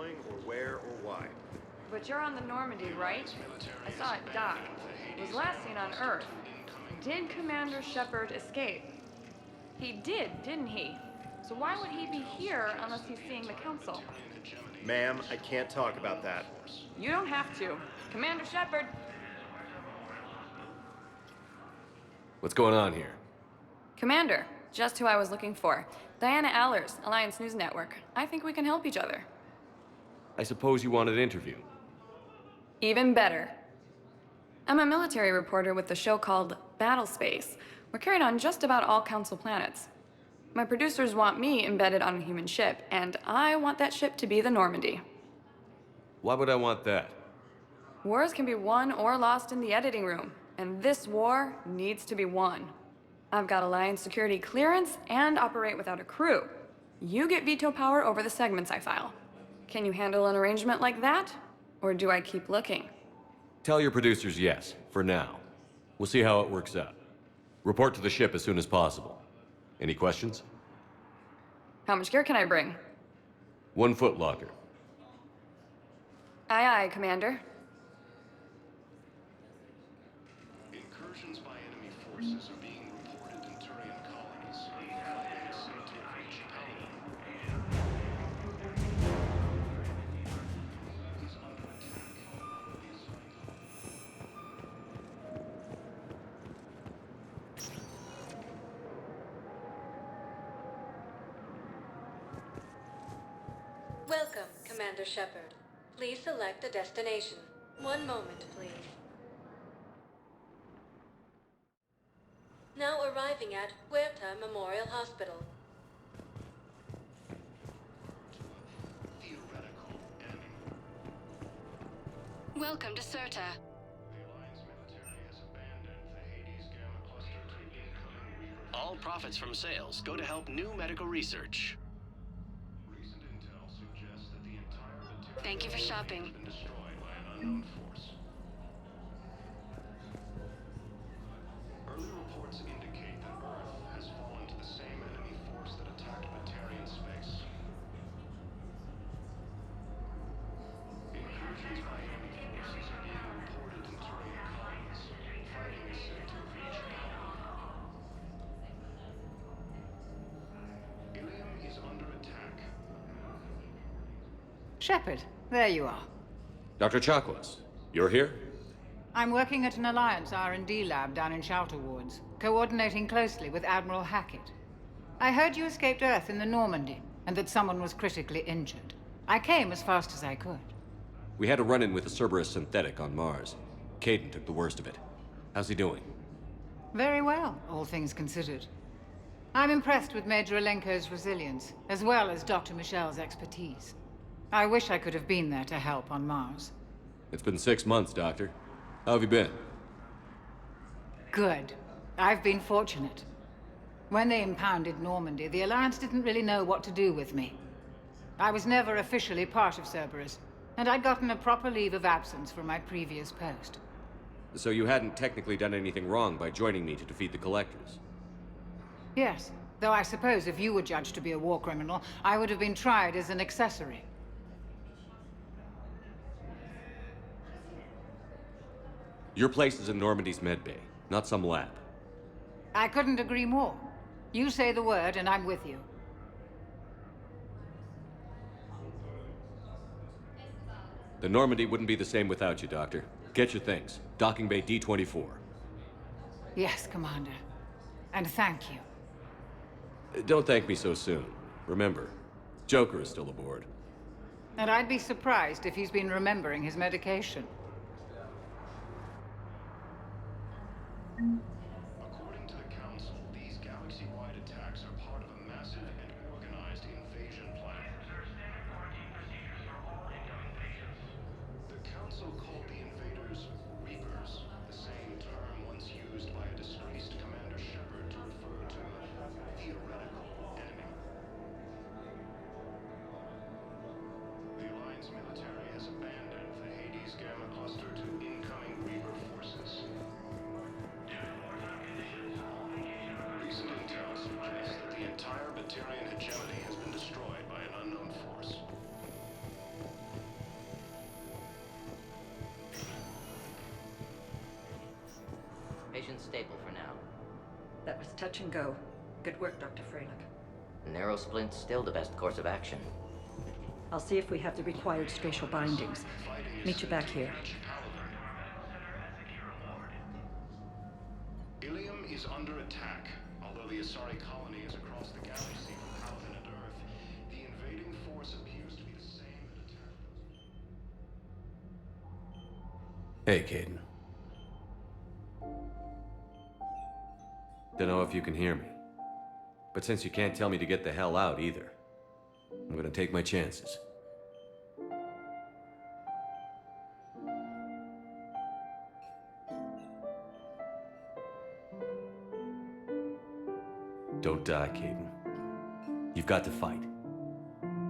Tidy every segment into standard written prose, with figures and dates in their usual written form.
deploying or where or why. But you're on the Normandy, right? I saw it dock. It was last seen on Earth. Did Commander Shepard escape? He did, didn't he? So why would he be here unless he's seeing the Council? Ma'am, I can't talk about that. You don't have to. Commander Shepard! What's going on here? Commander, just who I was looking for. Diana Allers, Alliance News Network. I think we can help each other. I suppose you want an interview. Even better. I'm a military reporter with the show called Battlespace. We're carried on just about all Council planets. My producers want me embedded on a human ship, and I want that ship to be the Normandy. Why would I want that? Wars can be won or lost in the editing room, and this war needs to be won. I've got Alliance security clearance and operate without a crew. You get veto power over the segments I file. Can you handle an arrangement like that? Or do I keep looking? Tell your producers yes, for now. We'll see how it works out. Report to the ship as soon as possible. Any questions? How much gear can I bring? 1 foot locker. Aye, aye, Commander. Incursions by enemy forces are being reported in Turian colonies. Fighting seemed to have reached Paladin. He's under attack. Welcome, Commander Shepard. Please select a destination. 1 moment, please. Now arriving at Huerta Memorial Hospital. Theoretical enemy. Welcome to Cirta. The Alliance military has abandoned the Hades Gamma Cluster to incoming Reaper. All profits from sales go to help new medical research. Recent intel suggests that the entire material Thank you for shopping. has been destroyed by an unknown force. Early reports indicate that Earth has fallen to the same enemy force that attacked Batarian space. Incursions by enemy forces are being reported in Turian colonies. Fighting is said to have reached Paladin. Ilium is under attack. Shepard, there you are. Dr. Chakwas, you're here? I'm working at an Alliance R&D lab down in Shelter Wards, coordinating closely with Admiral Hackett. I heard you escaped Earth in the Normandy, and that someone was critically injured. I came as fast as I could. We had a run-in with a Cerberus synthetic on Mars. Caden took the worst of it. How's he doing? Very well, all things considered. I'm impressed with Major Alenko's resilience, as well as Dr. Michel's expertise. I wish I could have been there to help on Mars. It's been 6 months, Doctor. How have you been? Good. I've been fortunate. When they impounded Normandy, the Alliance didn't really know what to do with me. I was never officially part of Cerberus, and I'd gotten a proper leave of absence from my previous post. So you hadn't technically done anything wrong by joining me to defeat the Collectors? Yes, though I suppose if you were judged to be a war criminal, I would have been tried as an accessory. Your place is in Normandy's medbay, not some lab. I couldn't agree more. You say the word, and I'm with you. The Normandy wouldn't be the same without you, Doctor. Get your things. Docking Bay D-24. Yes, Commander. And thank you. Don't thank me so soon. Remember, Joker is still aboard. And I'd be surprised if he's been remembering his medication. According to the Council, these galaxy-wide attacks are part of a massive and organized invasion plan. The Council called the invaders Reapers, the same term once used by a disgraced Commander Shepard to refer to a theoretical enemy. The Alliance military has abandoned the Hades Gamma Cluster to incoming Reaper forces. Recent intel suggests that the entire Batarian hegemony has been destroyed by an unknown force. stable for now. That was touch and go. Good work, Dr. Freilich. Narrow splint's still the best course of action. I'll see if we have the required spatial bindings. Meet you back here. Ilium is under attack. Although the Asari colony is across the galaxy from Paladin and Earth, the invading force appears to be the same that attacked. Hey, Caden. Don't know if you can hear me. But since you can't tell me to get the hell out either, I'm gonna take my chances. Don't die, Caden. You've got to fight.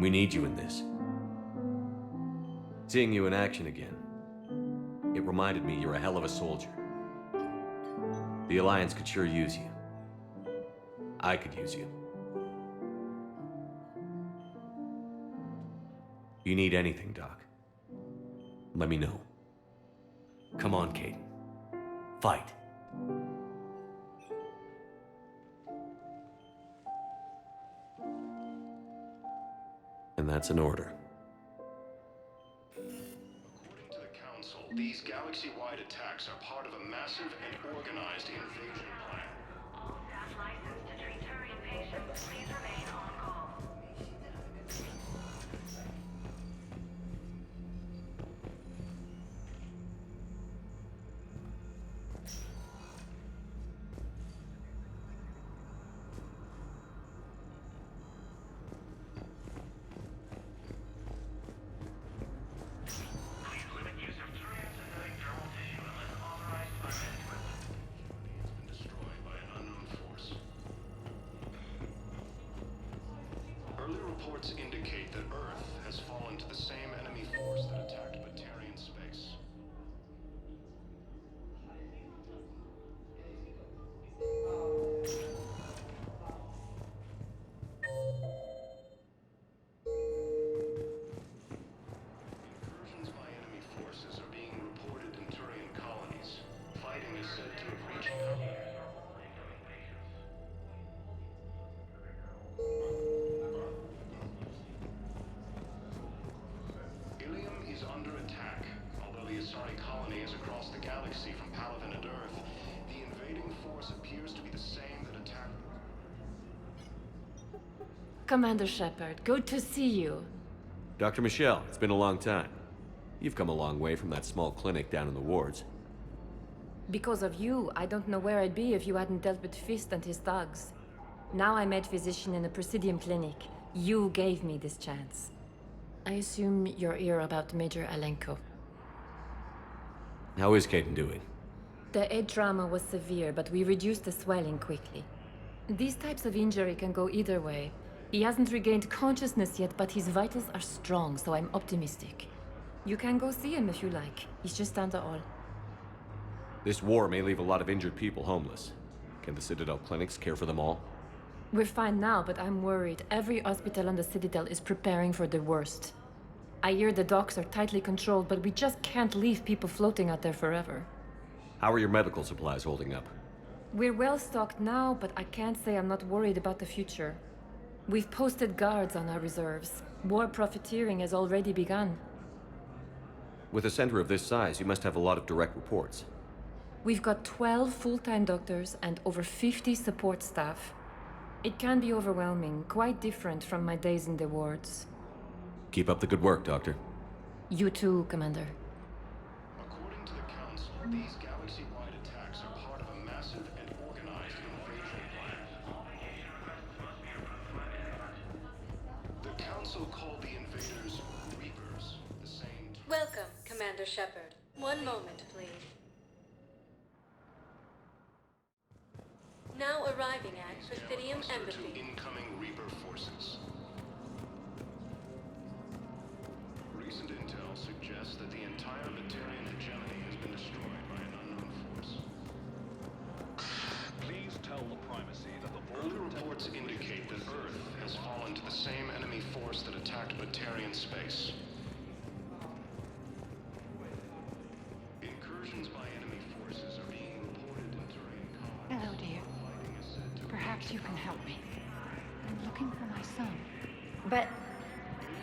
We need you in this. Seeing you in action again, it reminded me you're a hell of a soldier. The Alliance could sure use you. I could use you. You need anything, Doc, let me know. Come on, Caden. Fight. And that's an order. According to the Council, these galaxy-wide attacks are part of a massive and organized invasion plan. All staff licensed to treat Turian patients, please remain on call. Please limit use of Turian synthetic dermal tissue unless authorized by management. Been destroyed by an unknown force. Early reports indicate that Earth has fallen to the same enemy force that attacked Batarian space. Incursions by enemy forces are being reported in Turian colonies. Fighting is said to have reached Ilium is under attack. Although the Asari colony is across the galaxy from Paladin and Earth, the invading force appears to be the same that attacked. Commander Shepard, good to see you. Dr. Michelle, it's been a long time. You've come a long way from that small clinic down in the wards. Because of you, I don't know where I'd be if you hadn't dealt with Fist and his thugs. Now I'm head physician in a Presidium clinic. You gave me this chance. I assume you're here about Major Alenko. How is Caden doing? The head trauma was severe, but we reduced the swelling quickly. These types of injury can go either way. He hasn't regained consciousness yet, but his vitals are strong, so I'm optimistic. You can go see him if you like. He's just down the hall. This war may leave a lot of injured people homeless. Can the Citadel clinics care for them all? We're fine now, but I'm worried. Every hospital on the Citadel is preparing for the worst. I hear the docks are tightly controlled, but we just can't leave people floating out there forever. How are your medical supplies holding up? We're well stocked now, but I can't say I'm not worried about the future. We've posted guards on our reserves. War profiteering has already begun. With a center of this size, you must have a lot of direct reports. We've got 12 full-time doctors and over 50 support staff. It can be overwhelming, quite different from my days in the wards. Keep up the good work, Doctor. You too, Commander. According to the Council, these galaxy-wide attacks are part of a massive and organized invasion plan. The Council called the invaders Reapers, the same. Welcome, Commander Shepard. One moment, please. Now arriving at Presidium Embassy. Incoming Reaper forces. Recent intel suggests that the entire Batarian hegemony has been destroyed by an unknown force. Please tell the Primacy that the Early reports indicate that Earth has fallen to the same enemy force that attacked Batarian space. Incursions by enemy forces are being reported in Turian Perhaps you can help me. I'm looking for my son. But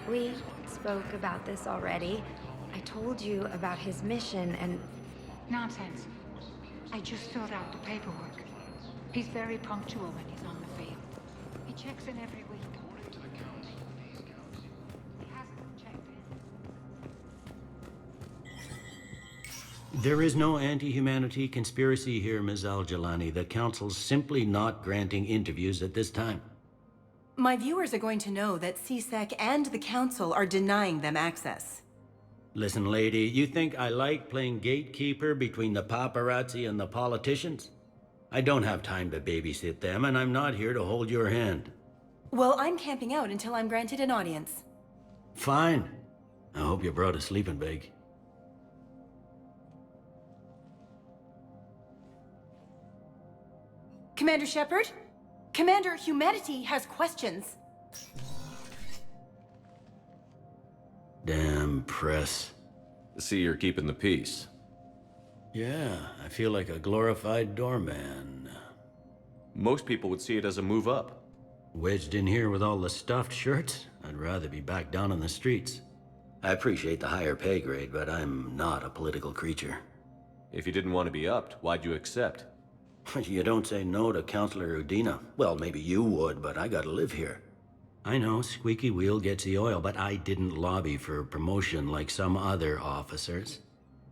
we spoke about this already. I told you about his mission and... Nonsense. I just filled out the paperwork. He's very punctual when he's on the field. He checks in every week. He hasn't checked in. There is no anti-humanity conspiracy here, Ms. Al-Jalani. The Council's simply not granting interviews at this time. My viewers are going to know that CSEC and the Council are denying them access. Listen, lady, you think I like playing gatekeeper between the paparazzi and the politicians? I don't have time to babysit them, and I'm not here to hold your hand. Well, I'm camping out until I'm granted an audience. Fine. I hope you brought a sleeping bag. Commander Shepard? Commander, humanity has questions. Damn press. See, you're keeping the peace. Yeah, I feel like a glorified doorman. Most people would see it as a move up. Wedged in here with all the stuffed shirts? I'd rather be back down on the streets. I appreciate the higher pay grade, but I'm not a political creature. If you didn't want to be upped, why'd you accept? You don't say no to Counselor Udina. Well, maybe you would, but I gotta live here. I know, squeaky wheel gets the oil, but I didn't lobby for promotion like some other officers.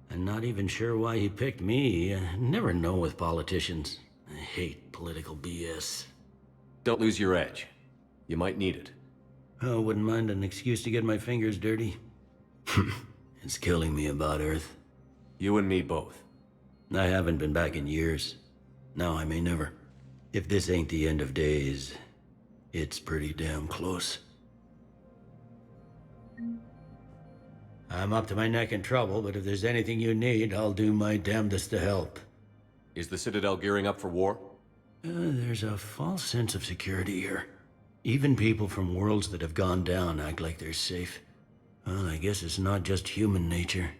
I'm not even sure why he picked me. I never know with politicians. I hate political BS. Don't lose your edge. You might need it. Oh, wouldn't mind an excuse to get my fingers dirty. It's killing me about Earth. You and me both. I haven't been back in years. Now I may never. If this ain't the end of days, it's pretty damn close. I'm up to my neck in trouble, but if there's anything you need, I'll do my damnedest to help. Is the Citadel gearing up for war? There's a false sense of security here. Even people from worlds that have gone down act like they're safe. Well, I guess it's not just human nature.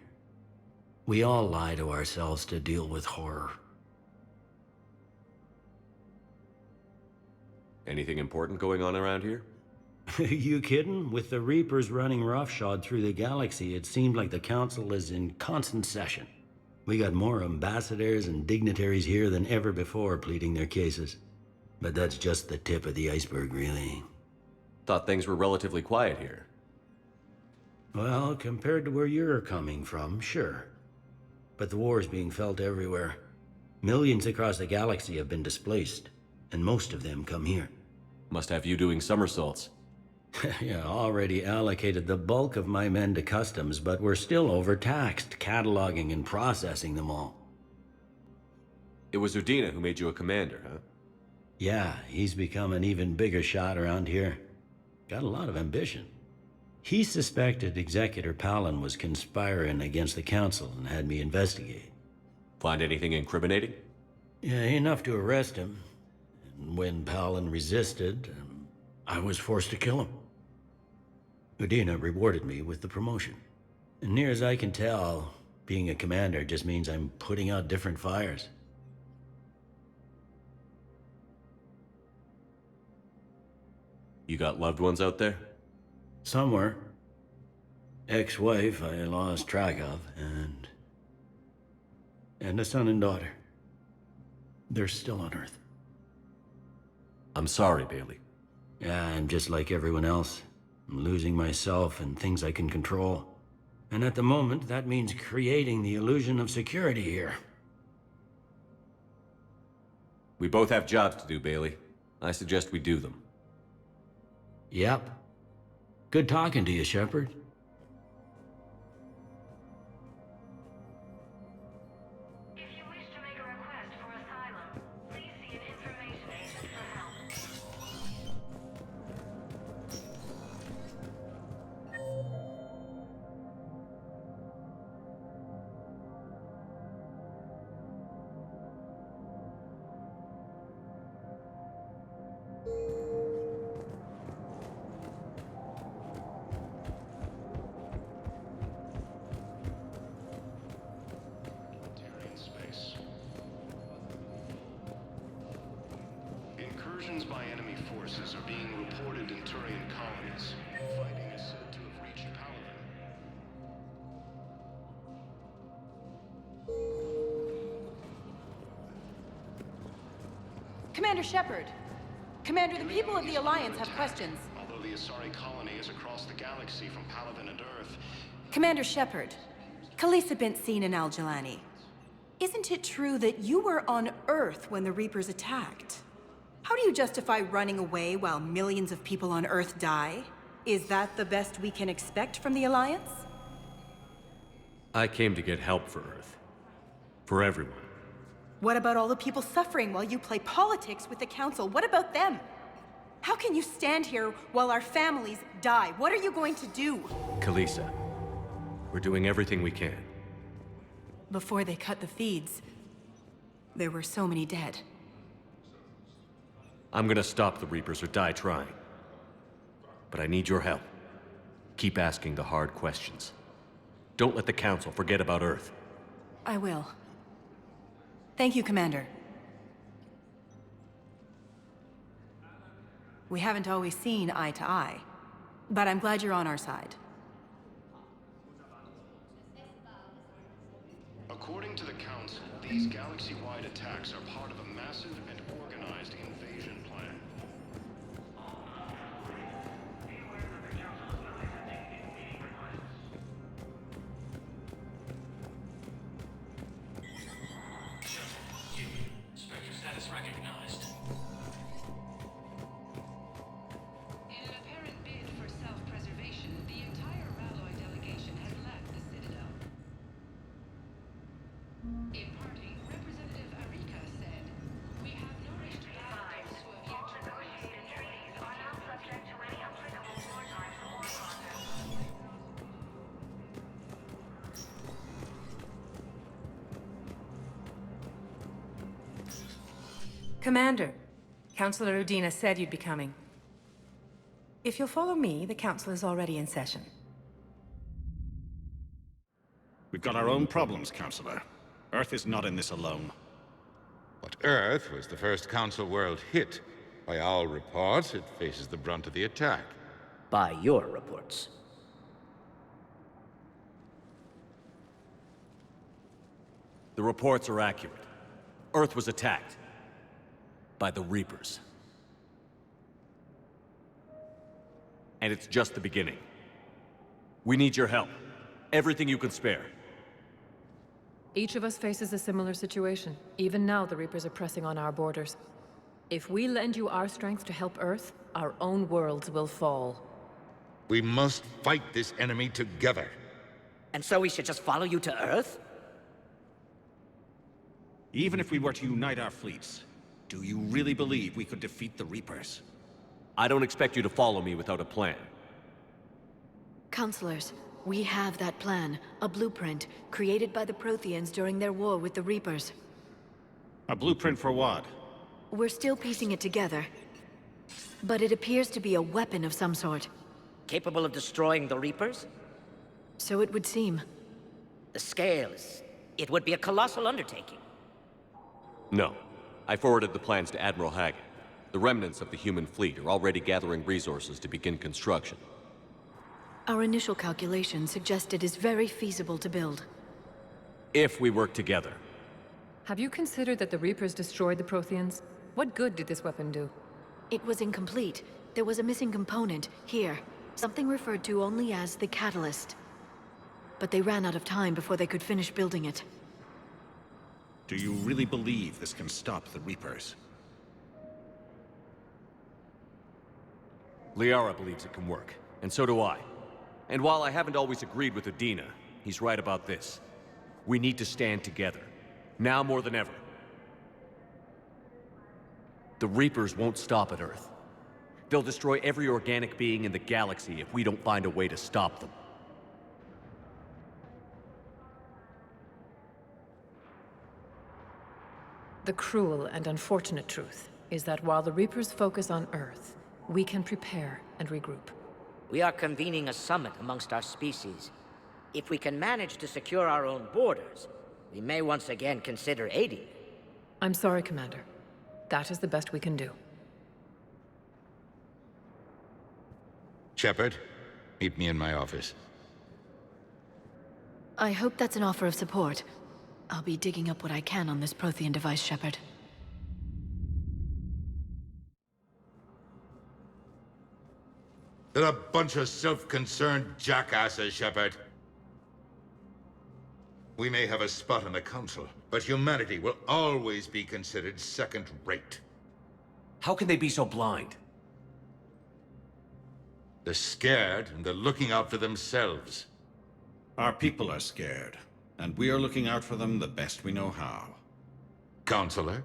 We all lie to ourselves to deal with horror. Anything important going on around here? You kidding? With the Reapers running roughshod through the galaxy, it seemed like the Council is in constant session. We got more ambassadors and dignitaries here than ever before pleading their cases. But that's just the tip of the iceberg, really. Thought things were relatively quiet here. Well, compared to where you're coming from, sure. But the war's being felt everywhere. Millions across the galaxy have been displaced, and most of them come here. Must have you doing somersaults. Yeah, already allocated the bulk of my men to customs, but we're still overtaxed, cataloging and processing them all. It was Udina who made you a commander, huh? Yeah, he's become an even bigger shot around here. Got a lot of ambition. He suspected Executor Palin was conspiring against the Council and had me investigate. Find anything incriminating? Yeah, enough to arrest him. And when Palin resisted, I was forced to kill him. Udina rewarded me with the promotion. And near as I can tell, being a commander just means I'm putting out different fires. You got loved ones out there? Somewhere. Ex-wife I lost track of, and a son and daughter. They're still on Earth. I'm sorry, Bailey. Yeah, I'm just like everyone else. I'm losing myself and things I can control. And at the moment, that means creating the illusion of security here. We both have jobs to do, Bailey. I suggest we do them. Yep. Good talking to you, Shepard. If you wish to make a request for asylum, please see an information agent for help. by enemy forces are being reported in Turian colonies. Fighting is said to have reached Paladin. Commander Shepard! Commander, the people of the Alliance have questions. Although the Asari colony is across the galaxy from Paladin and Earth. Commander Shepard, Khalisah bint Sin and Al-Jalani. Isn't it true that you were on Earth when the Reapers attacked? How do you justify running away while millions of people on Earth die? Is that the best we can expect from the Alliance? I came to get help for Earth. For everyone. What about all the people suffering while you play politics with the Council? What about them? How can you stand here while our families die? What are you going to do? Khalisah, we're doing everything we can. Before they cut the feeds, there were so many dead. I'm gonna stop the Reapers or die trying. But I need your help. Keep asking the hard questions. Don't let the Council forget about Earth. I will. Thank you, Commander. We haven't always seen eye to eye, but I'm glad you're on our side. According to the Council, these galaxy-wide attacks are part of a massive and organized invasion plan. Spectre status recognized. In an apparent bid for self-preservation, the entire Ralloy delegation has left the Citadel. Imparting, Representative Arika said, "We have nourished thousands who have yet to negotiated treaties are now subject to any applicable wartime for war conduct." Commander, Councilor Udina said you'd be coming. If you'll follow me, the Council is already in session. We've got our own problems, Counselor. Earth is not in this alone. But Earth was the first Council world hit. By all reports, it faces the brunt of the attack. By your reports. The reports are accurate. Earth was attacked. By the Reapers. And it's just the beginning. We need your help. Everything you can spare. Each of us faces a similar situation. Even now, the Reapers are pressing on our borders. If we lend you our strength to help Earth, our own worlds will fall. We must fight this enemy together. And so we should just follow you to Earth? Even if we were to unite our fleets, do you really believe we could defeat the Reapers? I don't expect you to follow me without a plan. Counselors, we have that plan. A blueprint, created by the Protheans during their war with the Reapers. A blueprint for what? We're still piecing it together. But it appears to be a weapon of some sort. Capable of destroying the Reapers? So it would seem. The scale is... it would be a colossal undertaking. No. I forwarded the plans to Admiral Hackett. The remnants of the human fleet are already gathering resources to begin construction. Our initial calculations suggest it is very feasible to build. If we work together. Have you considered that the Reapers destroyed the Protheans? What good did this weapon do? It was incomplete. There was a missing component, here. Something referred to only as the Catalyst. But they ran out of time before they could finish building it. Do you really believe this can stop the Reapers? Liara believes it can work, and so do I. And while I haven't always agreed with Udina, he's right about this. We need to stand together. Now more than ever. The Reapers won't stop at Earth. They'll destroy every organic being in the galaxy if we don't find a way to stop them. The cruel and unfortunate truth is that while the Reapers focus on Earth, we can prepare and regroup. We are convening a summit amongst our species. If we can manage to secure our own borders, we may once again consider aiding. I'm sorry, Commander. That is the best we can do. Shepard, meet me in my office. I hope that's an offer of support. I'll be digging up what I can on this Prothean device, Shepard. They're a bunch of self-concerned jackasses, Shepard. We may have a spot on the Council, but humanity will always be considered second-rate. How can they be so blind? They're scared, and they're looking out for themselves. Our people are scared, and we are looking out for them the best we know how. Counselor?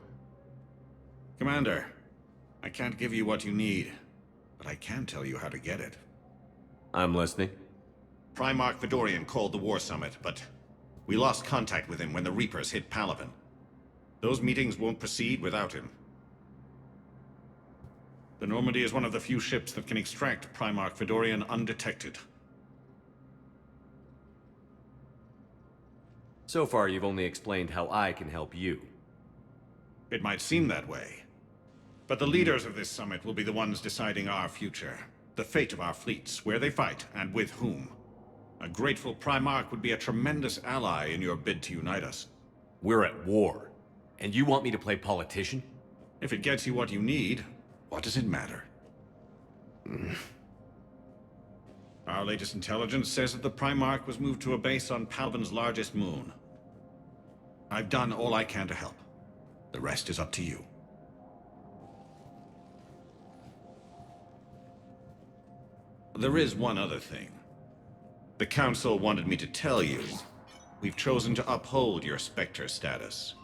Commander, I can't give you what you need, but I can tell you how to get it. I'm listening. Primarch Fedorian called the War Summit, but we lost contact with him when the Reapers hit Palaven. Those meetings won't proceed without him. The Normandy is one of the few ships that can extract Primarch Fedorian undetected. So far, you've only explained how I can help you. It might seem that way. But the leaders of this summit will be the ones deciding our future. The fate of our fleets, where they fight, and with whom. A grateful Primarch would be a tremendous ally in your bid to unite us. We're at war. And you want me to play politician? If it gets you what you need, what does it matter? Our latest intelligence says that the Primarch was moved to a base on Palaven's largest moon. I've done all I can to help. The rest is up to you. There is one other thing. The Council wanted me to tell you, we've chosen to uphold your Spectre status.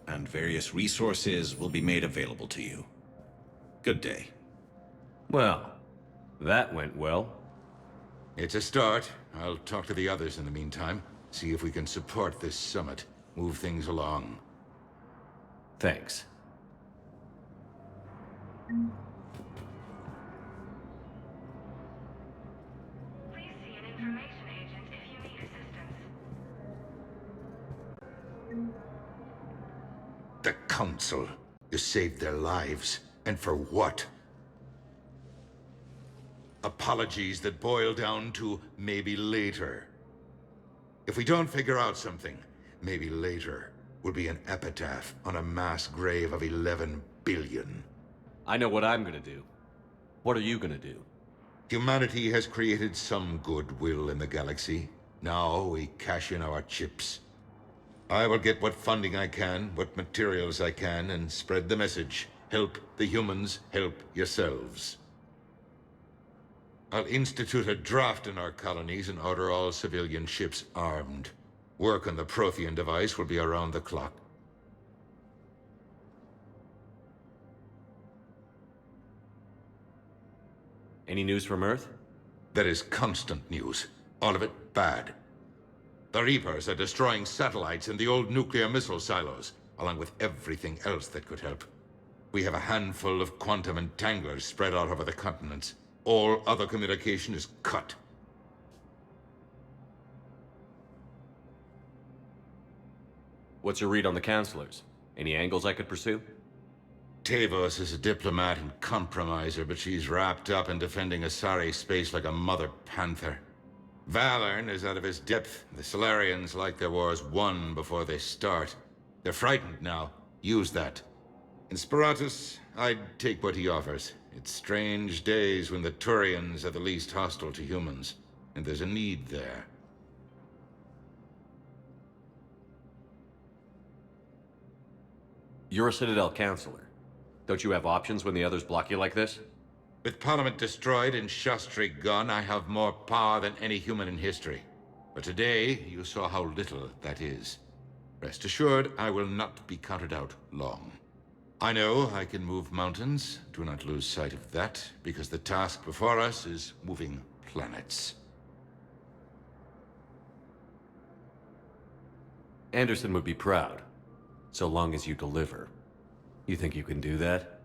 And various resources will be made available to you. Good day. Well, that went well. It's a start. I'll talk to the others in the meantime. See if we can support this summit. Move things along. Thanks. Please see an information agent if you need assistance. The Council. You saved their lives. And for what? Apologies that boil down to maybe later. If we don't figure out something, maybe later will be an epitaph on a mass grave of 11 billion. I know what I'm gonna do. What are you gonna do? Humanity has created some goodwill in the galaxy. Now we cash in our chips. I will get what funding I can, what materials I can, and spread the message. Help the humans, help yourselves. I'll institute a draft in our colonies and order all civilian ships armed. Work on the Prothean device will be around the clock. Any news from Earth? There is constant news. All of it bad. The Reapers are destroying satellites and the old nuclear missile silos, along with everything else that could help. We have a handful of quantum entanglers spread out over the continents. All other communication is cut. What's your read on the Counselors? Any angles I could pursue? Tavos is a diplomat and compromiser, but she's wrapped up in defending Asari space like a mother panther. Valern is out of his depth. The Solarians like their wars won before they start. They're frightened now. Use that. In Sparatus, I'd take what he offers. It's strange days when the Turians are the least hostile to humans, and there's a need there. You're a Citadel Counselor. Don't you have options when the others block you like this? With Parliament destroyed and Shastri gone, I have more power than any human in history. But today, you saw how little that is. Rest assured, I will not be counted out long. I know I can move mountains. Do not lose sight of that, because the task before us is moving planets. Anderson would be proud, so long as you deliver. You think you can do that?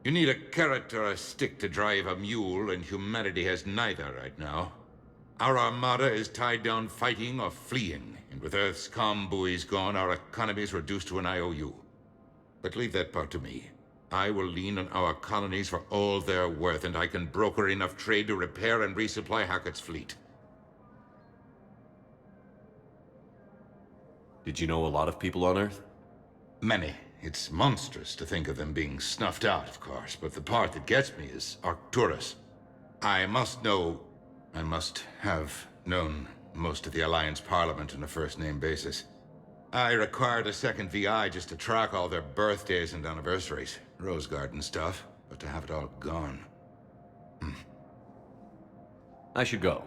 You need a carrot or a stick to drive a mule, and humanity has neither right now. Our armada is tied down fighting or fleeing, and with Earth's comm buoys gone, our economy is reduced to an IOU. But leave that part to me. I will lean on our colonies for all they're worth, and I can broker enough trade to repair and resupply Hackett's fleet. Did you know a lot of people on Earth? Many. It's monstrous to think of them being snuffed out, of course, but the part that gets me is Arcturus. I must have known most of the Alliance Parliament on a first-name basis. I required a second VI just to track all their birthdays and anniversaries. Rose Garden stuff, but to have it all gone. I should go.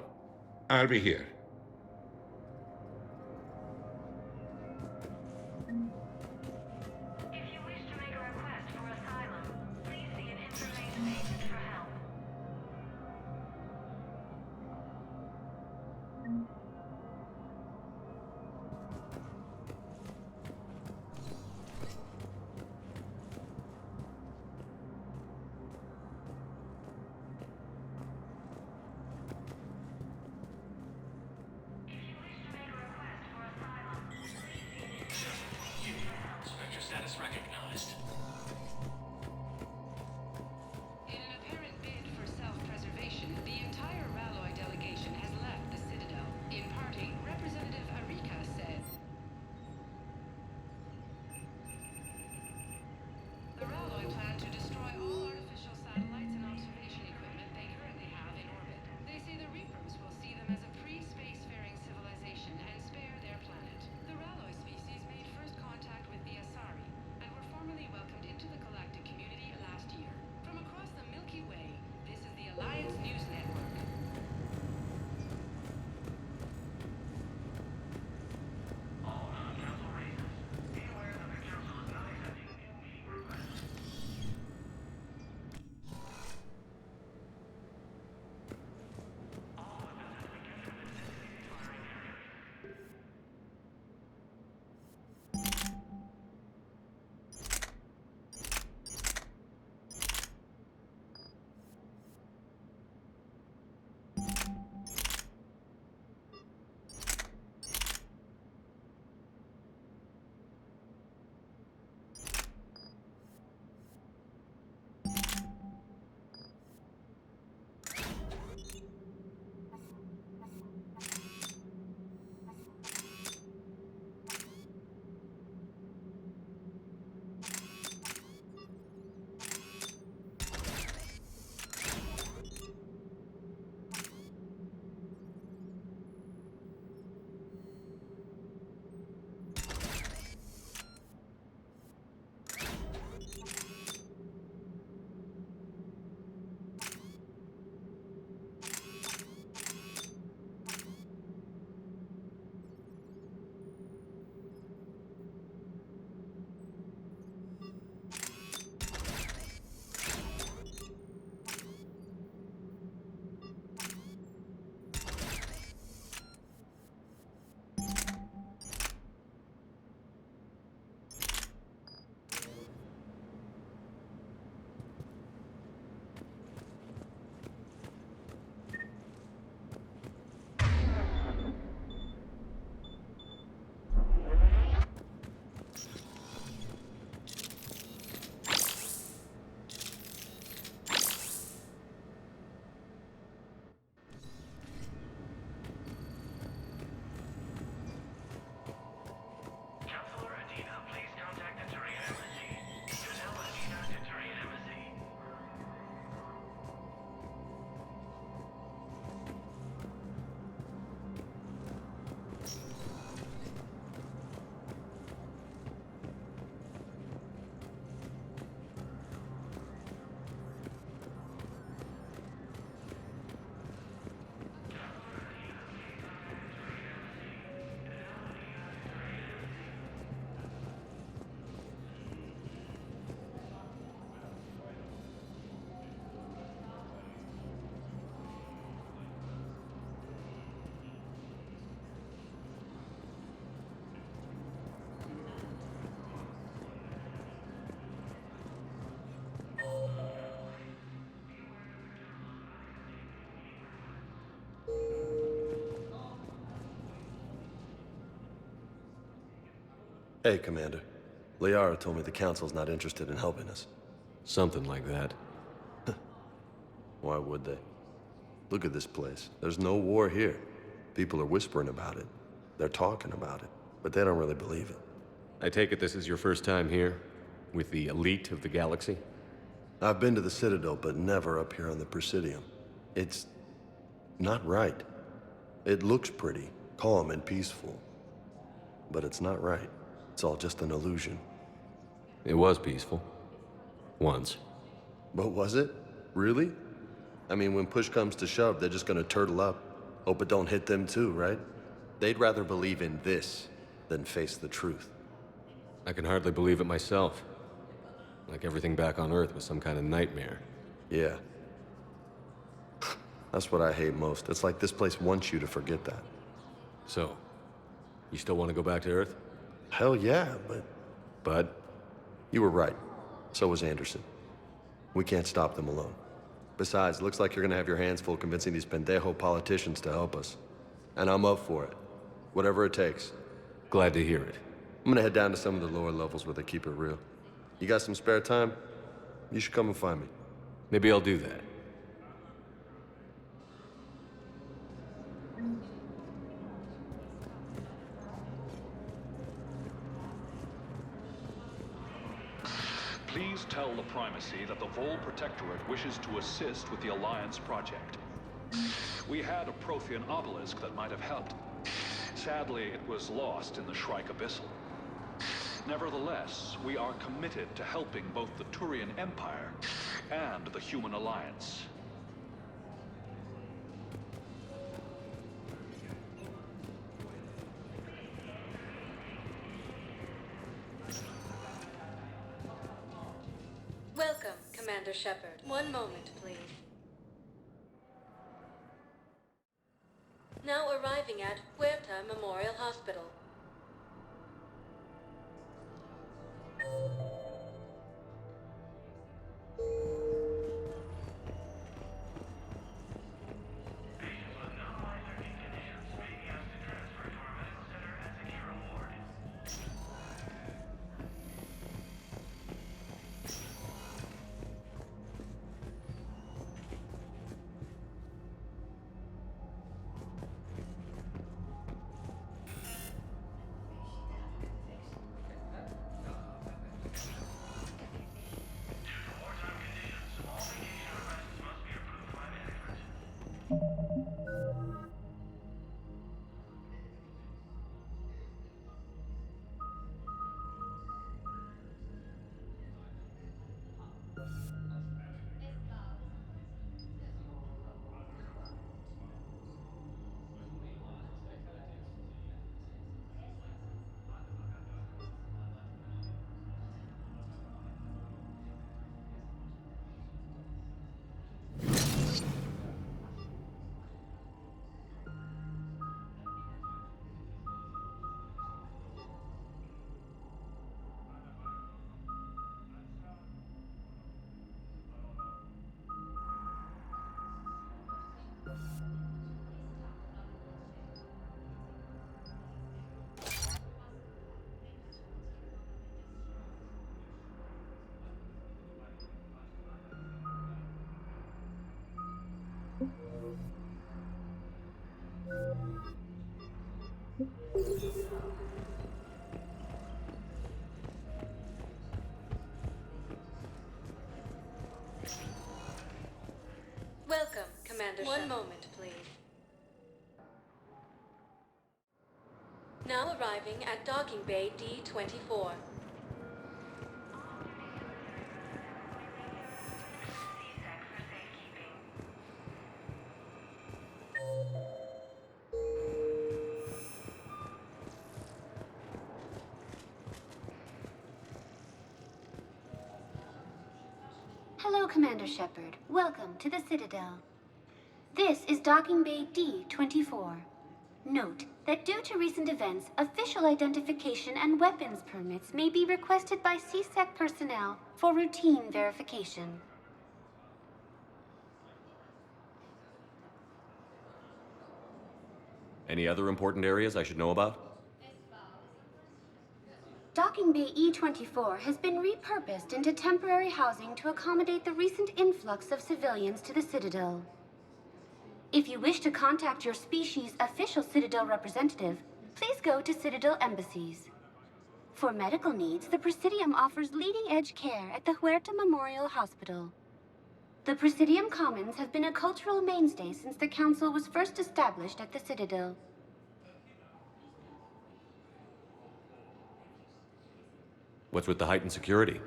I'll be here. If you wish to make a request for asylum, please see an information agent for help. Spectre status recognized. In an apparent bid for self-preservation, the entire Ralloy delegation has left the Citadel. In parting, Representative Arika said, "The Ralloy plan to destroy all artificial satellites and observation equipment they currently have in orbit. They say the Reapers will see them as a pre-spacefaring civilization and spare their planet. The Ralloy species made first contact with the Asari and were formally welcomed into the galactic community last year. From across the Milky Way, this is the Alliance News Network." Hey, Commander. Liara told me the Council's not interested in helping us. Something like that. Why would they? Look at this place. There's no war here. People are whispering about it. They're talking about it, but they don't really believe it. I take it this is your first time here? With the elite of the galaxy? I've been to the Citadel, but never up here on the Presidium. It's not right. It looks pretty, calm and peaceful. But it's not right. It's all just an illusion. It was peaceful. Once. But was it? Really? I mean, when push comes to shove, they're just gonna turtle up. Hope it don't hit them too, right? They'd rather believe in this than face the truth. I can hardly believe it myself. Like everything back on Earth was some kind of nightmare. Yeah. That's what I hate most. It's like this place wants you to forget that. So, you still want to go back to Earth? Hell yeah, but... But? You were right. So was Anderson. We can't stop them alone. Besides, looks like you're gonna have your hands full convincing these pendejo politicians to help us. And I'm up for it. Whatever it takes. Glad to hear it. I'm gonna head down to some of the lower levels where they keep it real. You got some spare time? You should come and find me. Maybe I'll do that. Please tell the Primacy that the Vol Protectorate wishes to assist with the Alliance project. We had a Prothean obelisk that might have helped. Sadly, it was lost in the Shrike Abyssal. Nevertheless, we are committed to helping both the Turian Empire and the Human Alliance. Welcome, Commander Shepard. One moment, please. Now arriving at Huerta Memorial Hospital. Welcome, Commander Shepard. One moment, please. Now arriving at Docking Bay D-24. Hello, Commander Shepard. Welcome to the Citadel. This is Docking Bay D-24. Note that due to recent events, official identification and weapons permits may be requested by CSEC personnel for routine verification. Any other important areas I should know about? Docking Bay E-24 has been repurposed into temporary housing to accommodate the recent influx of civilians to the Citadel. If you wish to contact your species' official Citadel representative, please go to Citadel embassies. For medical needs, the Presidium offers leading-edge care at the Huerta Memorial Hospital. The Presidium Commons have been a cultural mainstay since the Council was first established at the Citadel. What's with the heightened security?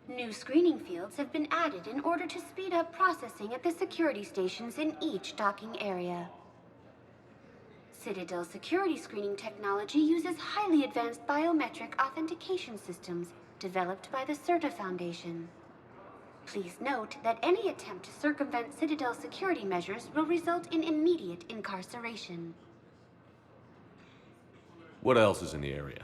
New screening fields have been added in order to speed up processing at the security stations in each docking area. Citadel security screening technology uses highly advanced biometric authentication systems developed by the CERTA Foundation. Please note that any attempt to circumvent Citadel security measures will result in immediate incarceration. What else is in the area?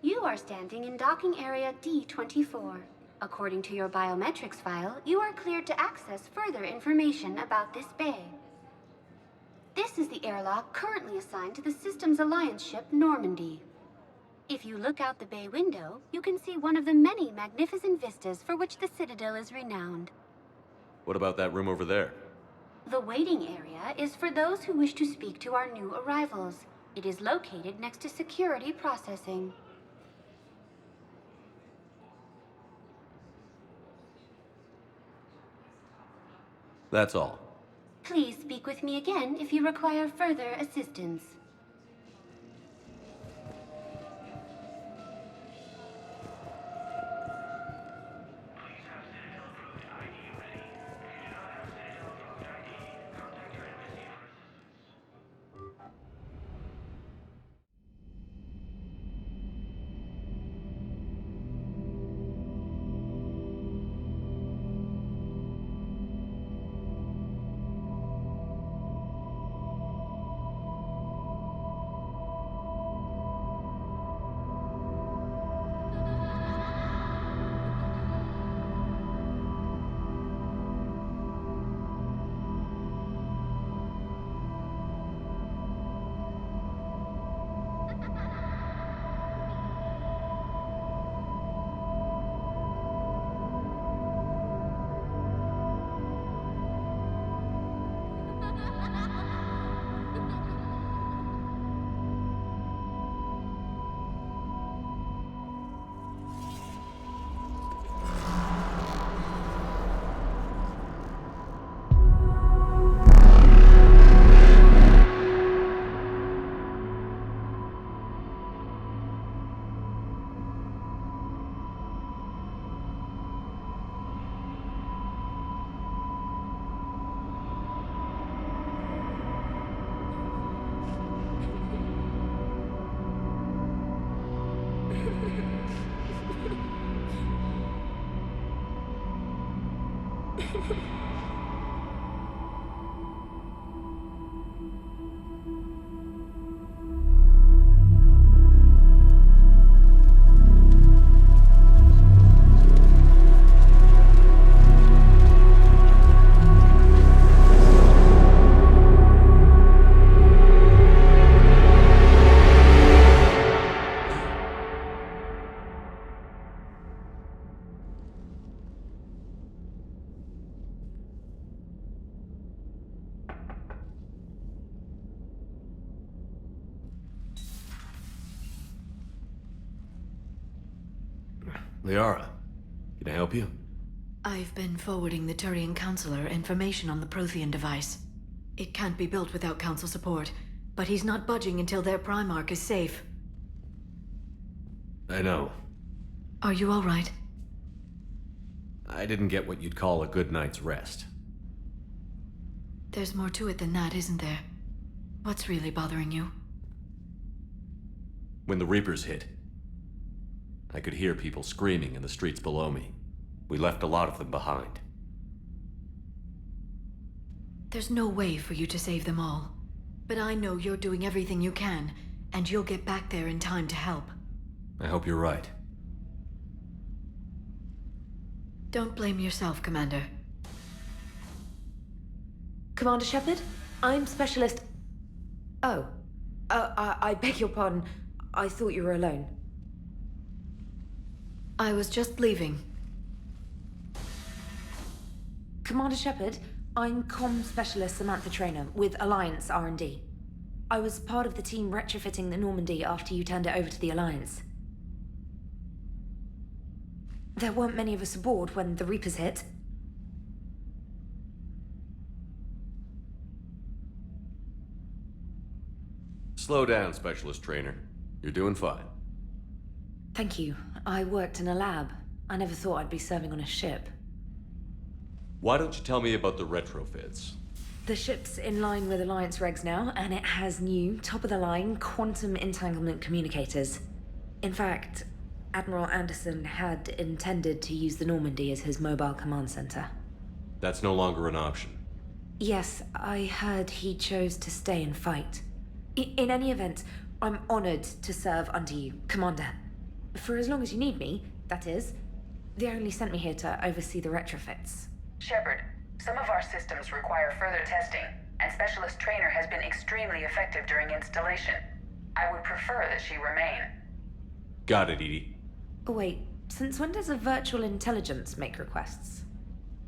You are standing in docking area D-24. According to your biometrics file, you are cleared to access further information about this bay. This is the airlock currently assigned to the Systems Alliance ship Normandy. If you look out the bay window, you can see one of the many magnificent vistas for which the Citadel is renowned. What about that room over there? The waiting area is for those who wish to speak to our new arrivals. It is located next to security processing. That's all. Please speak with me again if you require further assistance. Liara, can I help you? I've been forwarding the Turian Counselor information on the Prothean device. It can't be built without Council support, but he's not budging until their Primarch is safe. I know. Are you all right? I didn't get what you'd call a good night's rest. There's more to it than that, isn't there? What's really bothering you? When the Reapers hit, I could hear people screaming in the streets below me. We left a lot of them behind. There's no way for you to save them all. But I know you're doing everything you can, and you'll get back there in time to help. I hope you're right. Don't blame yourself, Commander. Commander Shepard? I'm Specialist... Oh. I beg your pardon. I thought you were alone. I was just leaving. Commander Shepard, I'm comm specialist Samantha Traynor with Alliance R&D. I was part of the team retrofitting the Normandy after you turned it over to the Alliance. There weren't many of us aboard when the Reapers hit. Slow down, Specialist Trainer. You're doing fine. Thank you. I worked in a lab. I never thought I'd be serving on a ship. Why don't you tell me about the retrofits? The ship's in line with Alliance regs now, and it has new, top-of-the-line quantum entanglement communicators. In fact, Admiral Anderson had intended to use the Normandy as his mobile command center. That's no longer an option. Yes, I heard he chose to stay and fight. In any event, I'm honored to serve under you, Commander. For as long as you need me, that is. They only sent me here to oversee the retrofits. Shepard, some of our systems require further testing, and Specialist Trainer has been extremely effective during installation. I would prefer that she remain. Got it, Edie. Wait, since when does a virtual intelligence make requests?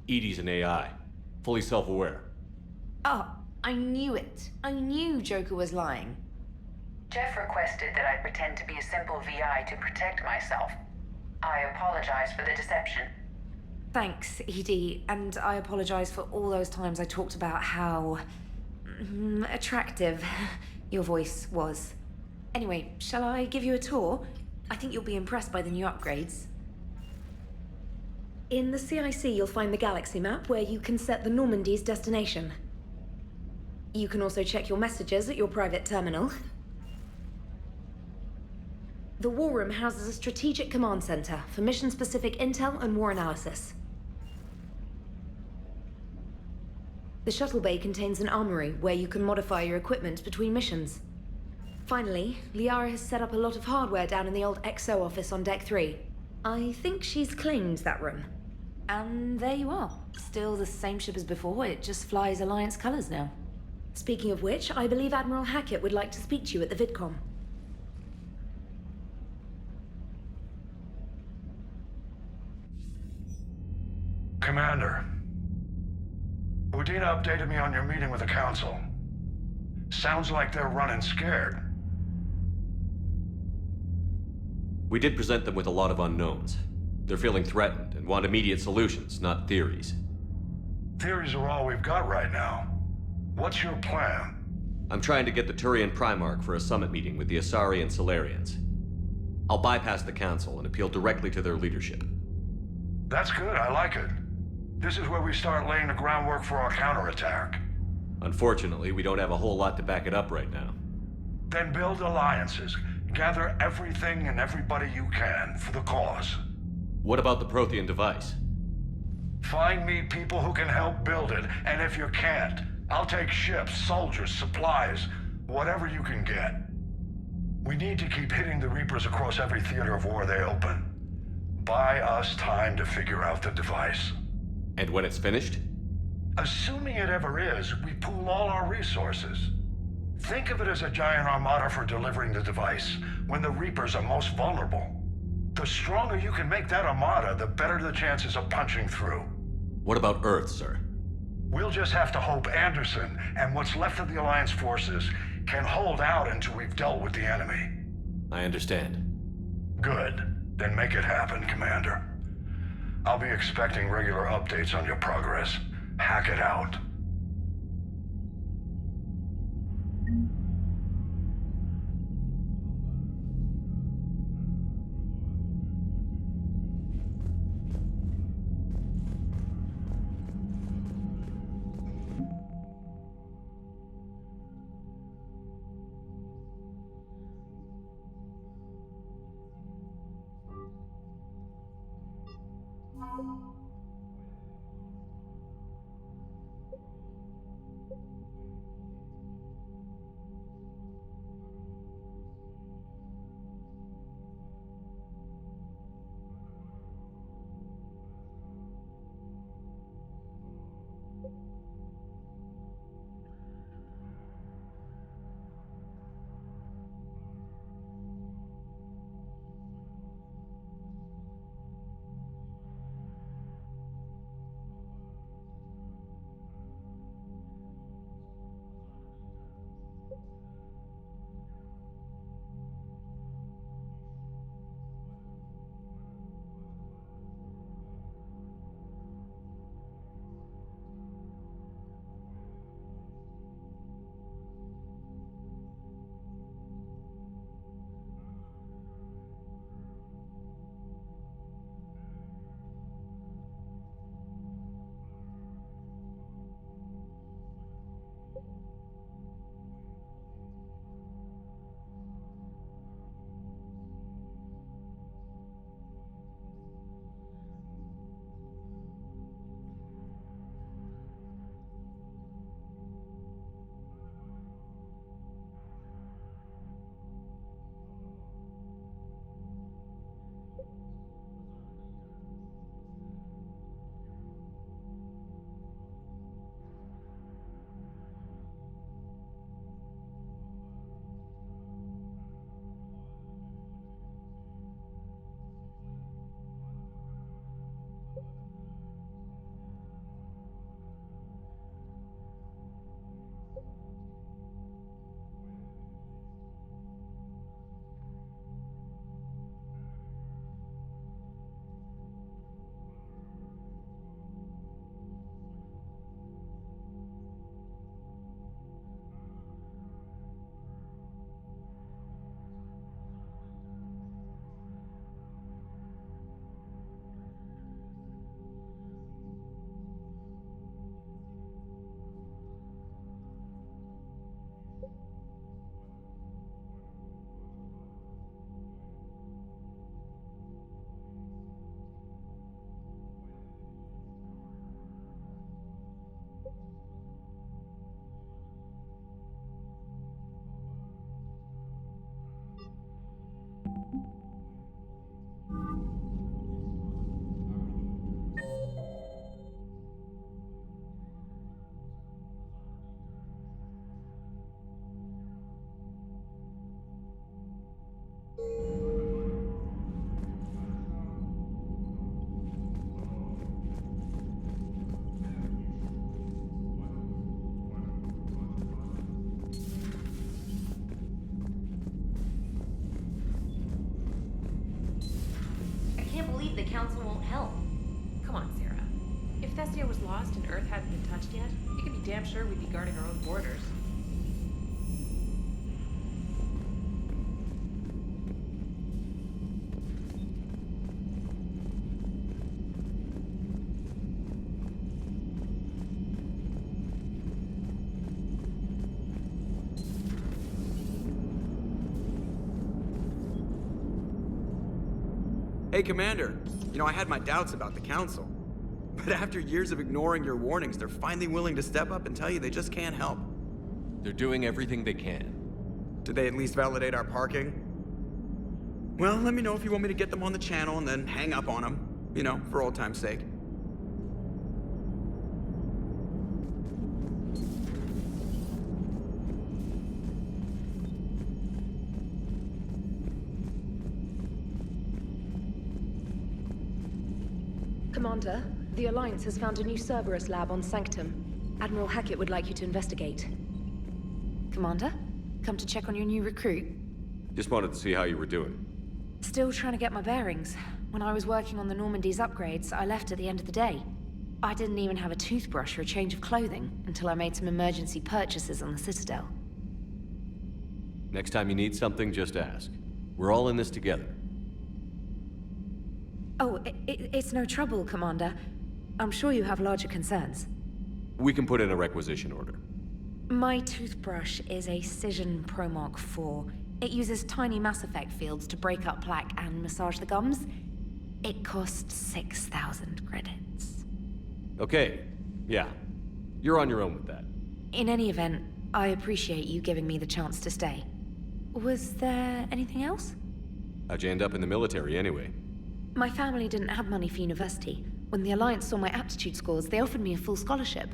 Edie's an AI, fully self-aware. Oh, I knew it. I knew Joker was lying. Jeff requested that I pretend to be a simple VI to protect myself. I apologize for the deception. Thanks, Edie, and I apologize for all those times I talked about how attractive your voice was. Anyway, shall I give you a tour? I think you'll be impressed by the new upgrades. In the CIC, you'll find the galaxy map where you can set the Normandy's destination. You can also check your messages at your private terminal. The War Room houses a strategic command center for mission-specific intel and war analysis. The shuttle bay contains an armory where you can modify your equipment between missions. Finally, Liara has set up a lot of hardware down in the old XO office on Deck 3. I think she's claimed that room. And there you are. Still the same ship as before, it just flies Alliance colors now. Speaking of which, I believe Admiral Hackett would like to speak to you at the VidCom. Commander, Udina updated me on your meeting with the Council. Sounds like they're running scared. We did present them with a lot of unknowns. They're feeling threatened and want immediate solutions, not theories. Theories are all we've got right now. What's your plan? I'm trying to get the Turian Primarch for a summit meeting with the Asari and Solarians. I'll bypass the Council and appeal directly to their leadership. That's good, I like it. This is where we start laying the groundwork for our counterattack. Unfortunately, we don't have a whole lot to back it up right now. Then build alliances. Gather everything and everybody you can for the cause. What about the Prothean device? Find me people who can help build it, and if you can't, I'll take ships, soldiers, supplies, whatever you can get. We need to keep hitting the Reapers across every theater of war they open. Buy us time to figure out the device. And when it's finished? Assuming it ever is, we pool all our resources. Think of it as a giant armada for delivering the device, when the Reapers are most vulnerable. The stronger you can make that armada, the better the chances of punching through. What about Earth, sir? We'll just have to hope Anderson, and what's left of the Alliance forces, can hold out until we've dealt with the enemy. I understand. Good. Then make it happen, Commander. I'll be expecting regular updates on your progress. Hack it out. the Council won't help. Come on, Sarah. If Thessia was lost and Earth hadn't been touched yet, you can be damn sure we'd be guarding our own borders. Hey, Commander. You know, I had my doubts about the Council. But after years of ignoring your warnings, they're finally willing to step up and tell you they just can't help. They're doing everything they can. Did they at least validate our parking? Well, let me know if you want me to get them on the channel and then hang up on them. You know, for old time's sake. Commander, the Alliance has found a new Cerberus lab on Sanctum. Admiral Hackett would like you to investigate. Commander? Come to check on your new recruit? Just wanted to see how you were doing. Still trying to get my bearings. When I was working on the Normandy's upgrades, I left at the end of the day. I didn't even have a toothbrush or a change of clothing until I made some emergency purchases on the Citadel. Next time you need something, just ask. We're all in this together. Oh, it's no trouble, Commander. I'm sure you have larger concerns. We can put in a requisition order. My toothbrush is a Cision Pro Mark IV. It uses tiny Mass Effect fields to break up plaque and massage the gums. It costs 6,000 credits. Okay, yeah. You're on your own with that. In any event, I appreciate you giving me the chance to stay. Was there anything else? How'd you end up in the military anyway? My family didn't have money for university. When the Alliance saw my aptitude scores, they offered me a full scholarship.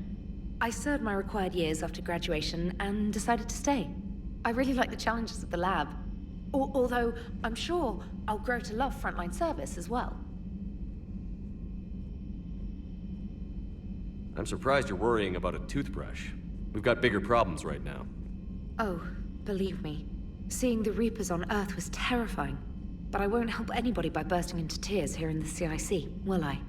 I served my required years after graduation and decided to stay. I really like the challenges of the lab. Although, I'm sure I'll grow to love frontline service as well. I'm surprised you're worrying about a toothbrush. We've got bigger problems right now. Oh, believe me. Seeing the Reapers on Earth was terrifying. But I won't help anybody by bursting into tears here in the CIC, will I?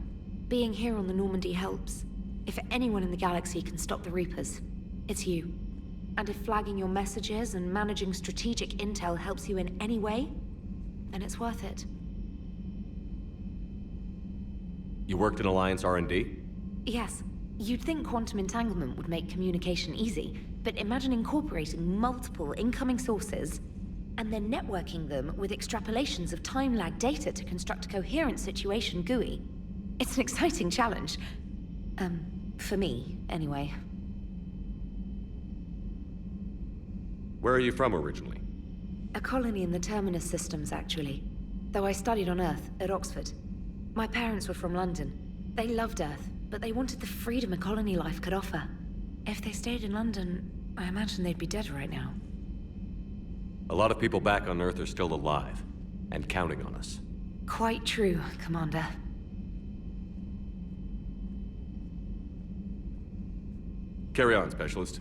Being here on the Normandy helps. If anyone in the galaxy can stop the Reapers, it's you. And if flagging your messages and managing strategic intel helps you in any way, then it's worth it. You worked in Alliance R&D? Yes. You'd think quantum entanglement would make communication easy, but imagine incorporating multiple incoming sources and then networking them with extrapolations of time-lag data to construct a coherent situation GUI. It's an exciting challenge. For me, anyway. Where are you from originally? A colony in the Terminus systems, actually. Though I studied on Earth, at Oxford. My parents were from London. They loved Earth, but they wanted the freedom a colony life could offer. If they stayed in London, I imagine they'd be dead right now. A lot of people back on Earth are still alive, and counting on us. Quite true, Commander. Carry on, Specialist.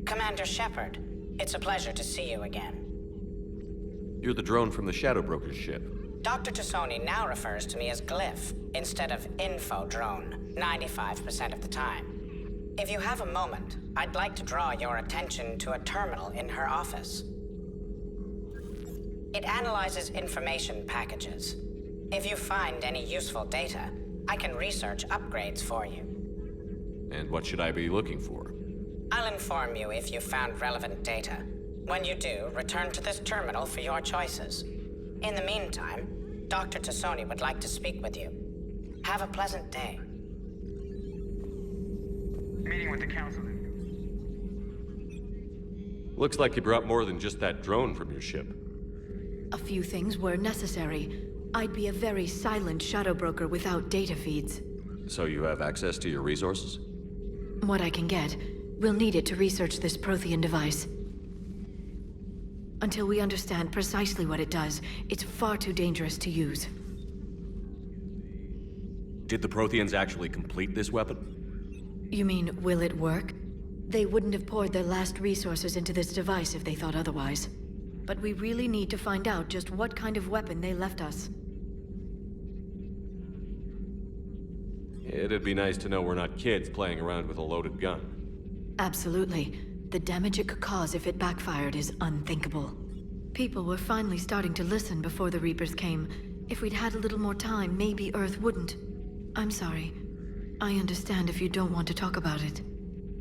Commander Shepard, it's a pleasure to see you again. You're the drone from the Shadow Broker's ship. Dr. Tassoni now refers to me as Glyph instead of Info Drone, 95% of the time. If you have a moment, I'd like to draw your attention to a terminal in her office. It analyzes information packages. If you find any useful data, I can research upgrades for you. And what should I be looking for? I'll inform you if you've found relevant data. When you do, return to this terminal for your choices. In the meantime, Dr. Tassoni would like to speak with you. Have a pleasant day. Meeting with the council. Looks like you brought more than just that drone from your ship. A few things were necessary. I'd be a very silent shadow broker without data feeds. So you have access to your resources? What I can get. We'll need it to research this Prothean device. Until we understand precisely what it does, it's far too dangerous to use. Did the Protheans actually complete this weapon? You mean, will it work? They wouldn't have poured their last resources into this device if they thought otherwise. But we really need to find out just what kind of weapon they left us. It'd be nice to know we're not kids playing around with a loaded gun. Absolutely. The damage it could cause if it backfired is unthinkable. People were finally starting to listen before the Reapers came. If we'd had a little more time, maybe Earth wouldn't. I'm sorry. I understand if you don't want to talk about it.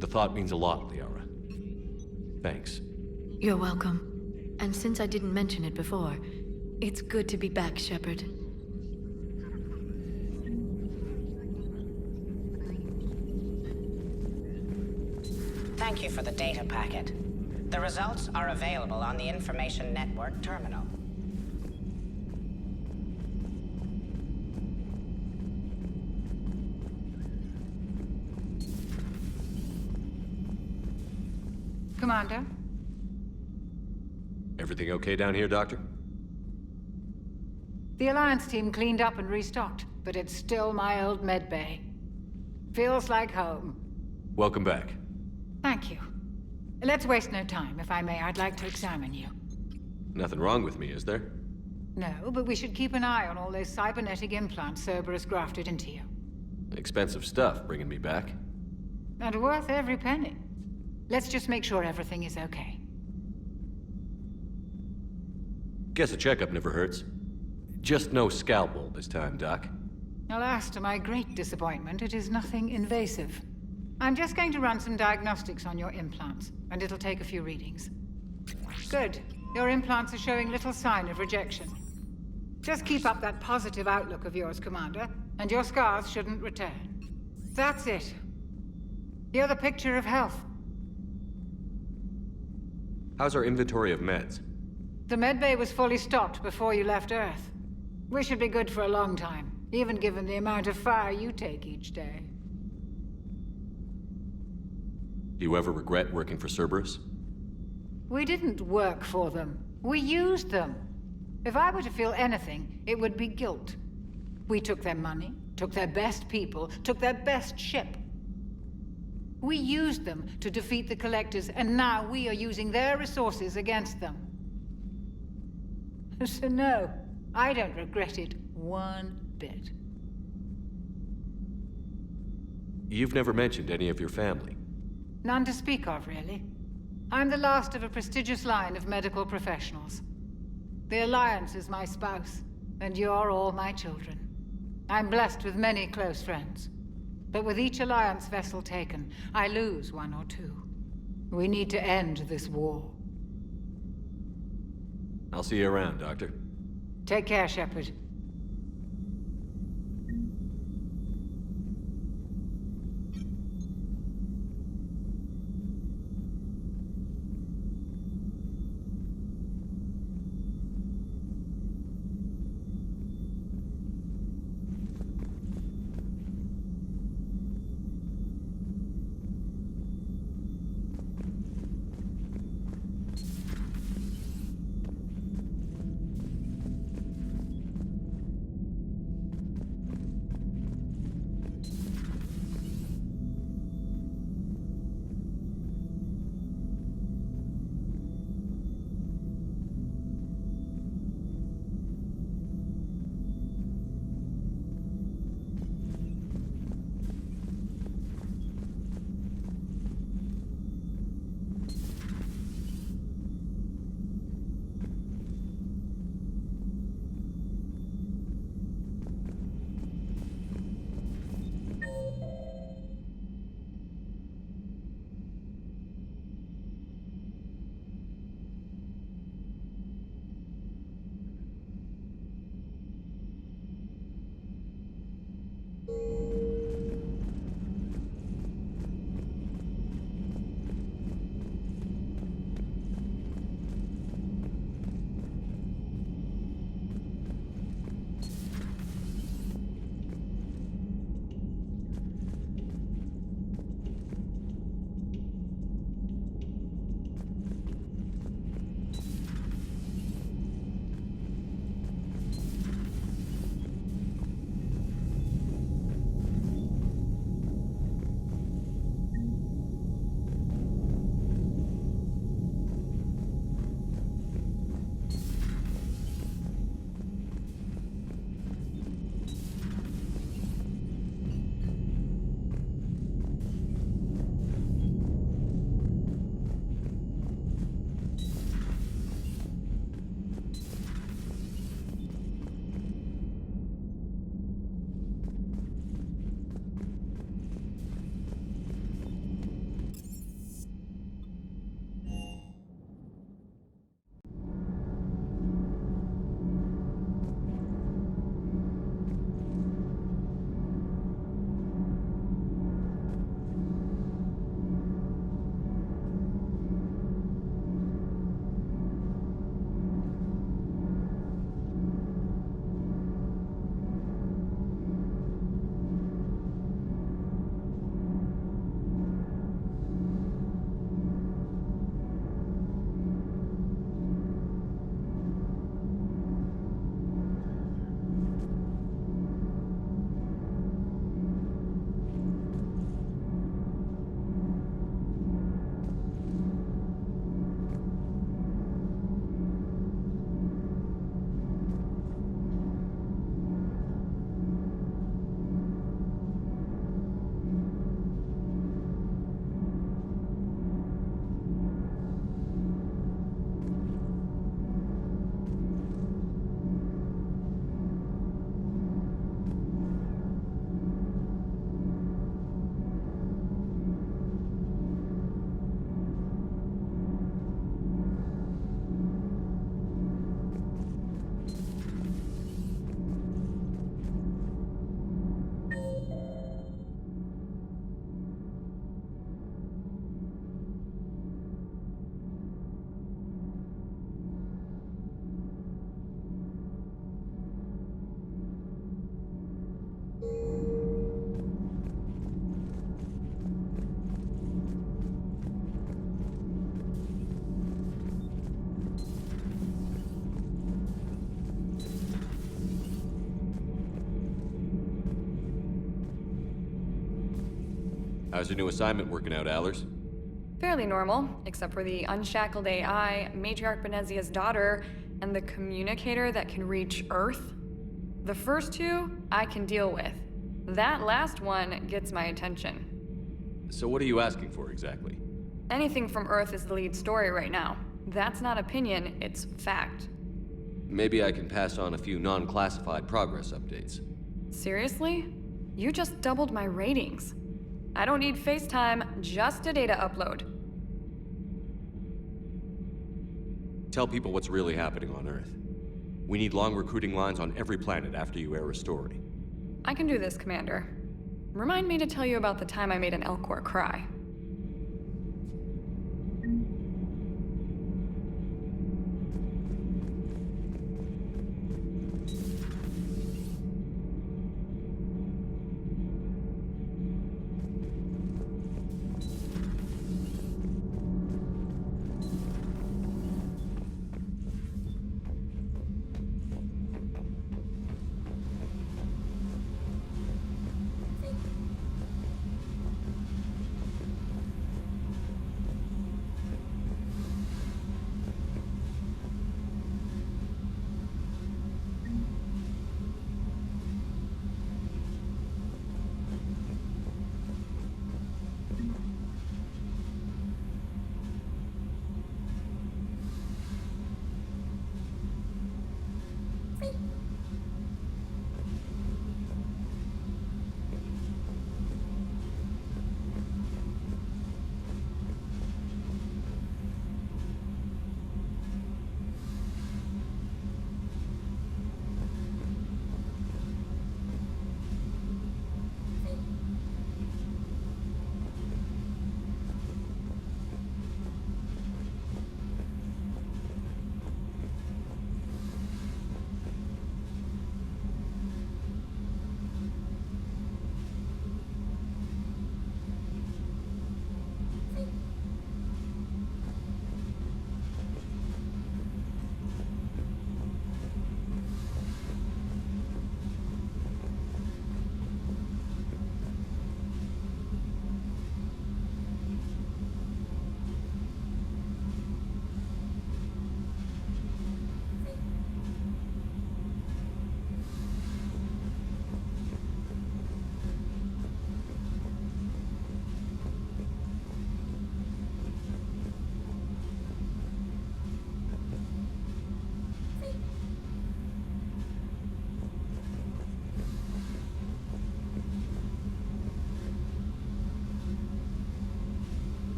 The thought means a lot, Liara. Thanks. You're welcome. And since I didn't mention it before, it's good to be back, Shepard. Thank you for the data packet. The results are available on the Information Network terminal. Commander? Everything okay down here, Doctor? The Alliance team cleaned up and restocked, but it's still my old medbay. Feels like home. Welcome back. Thank you. Let's waste no time. If I may, I'd like to examine you. Nothing wrong with me, is there? No, but we should keep an eye on all those cybernetic implants Cerberus grafted into you. Expensive stuff bringing me back. And worth every penny. Let's just make sure everything is okay. Guess a checkup never hurts. Just no scalpel this time, Doc. Alas, to my great disappointment, it is nothing invasive. I'm just going to run some diagnostics on your implants, and it'll take a few readings. Good. Your implants are showing little sign of rejection. Just keep up that positive outlook of yours, Commander, and your scars shouldn't return. That's it. You're the picture of health. How's our inventory of meds? The medbay was fully stocked before you left Earth. We should be good for a long time, even given the amount of fire you take each day. Do you ever regret working for Cerberus? We didn't work for them. We used them. If I were to feel anything, it would be guilt. We took their money, took their best people, took their best ship. We used them to defeat the Collectors, and now we are using their resources against them. So no, I don't regret it one bit. You've never mentioned any of your family. None to speak of, really. I'm the last of a prestigious line of medical professionals. The Alliance is my spouse, and you're all my children. I'm blessed with many close friends. But with each Alliance vessel taken, I lose one or two. We need to end this war. I'll see you around, Doctor. Take care, Shepard. How's your new assignment working out, Allers? Fairly normal, except for the unshackled AI, Matriarch Benezia's daughter, and the communicator that can reach Earth. The first two, I can deal with. That last one gets my attention. So what are you asking for, exactly? Anything from Earth is the lead story right now. That's not opinion, it's fact. Maybe I can pass on a few non-classified progress updates. Seriously? You just doubled my ratings. I don't need FaceTime, just a data upload. Tell people what's really happening on Earth. We need long recruiting lines on every planet after you air a story. I can do this, Commander. Remind me to tell you about the time I made an Elcor cry.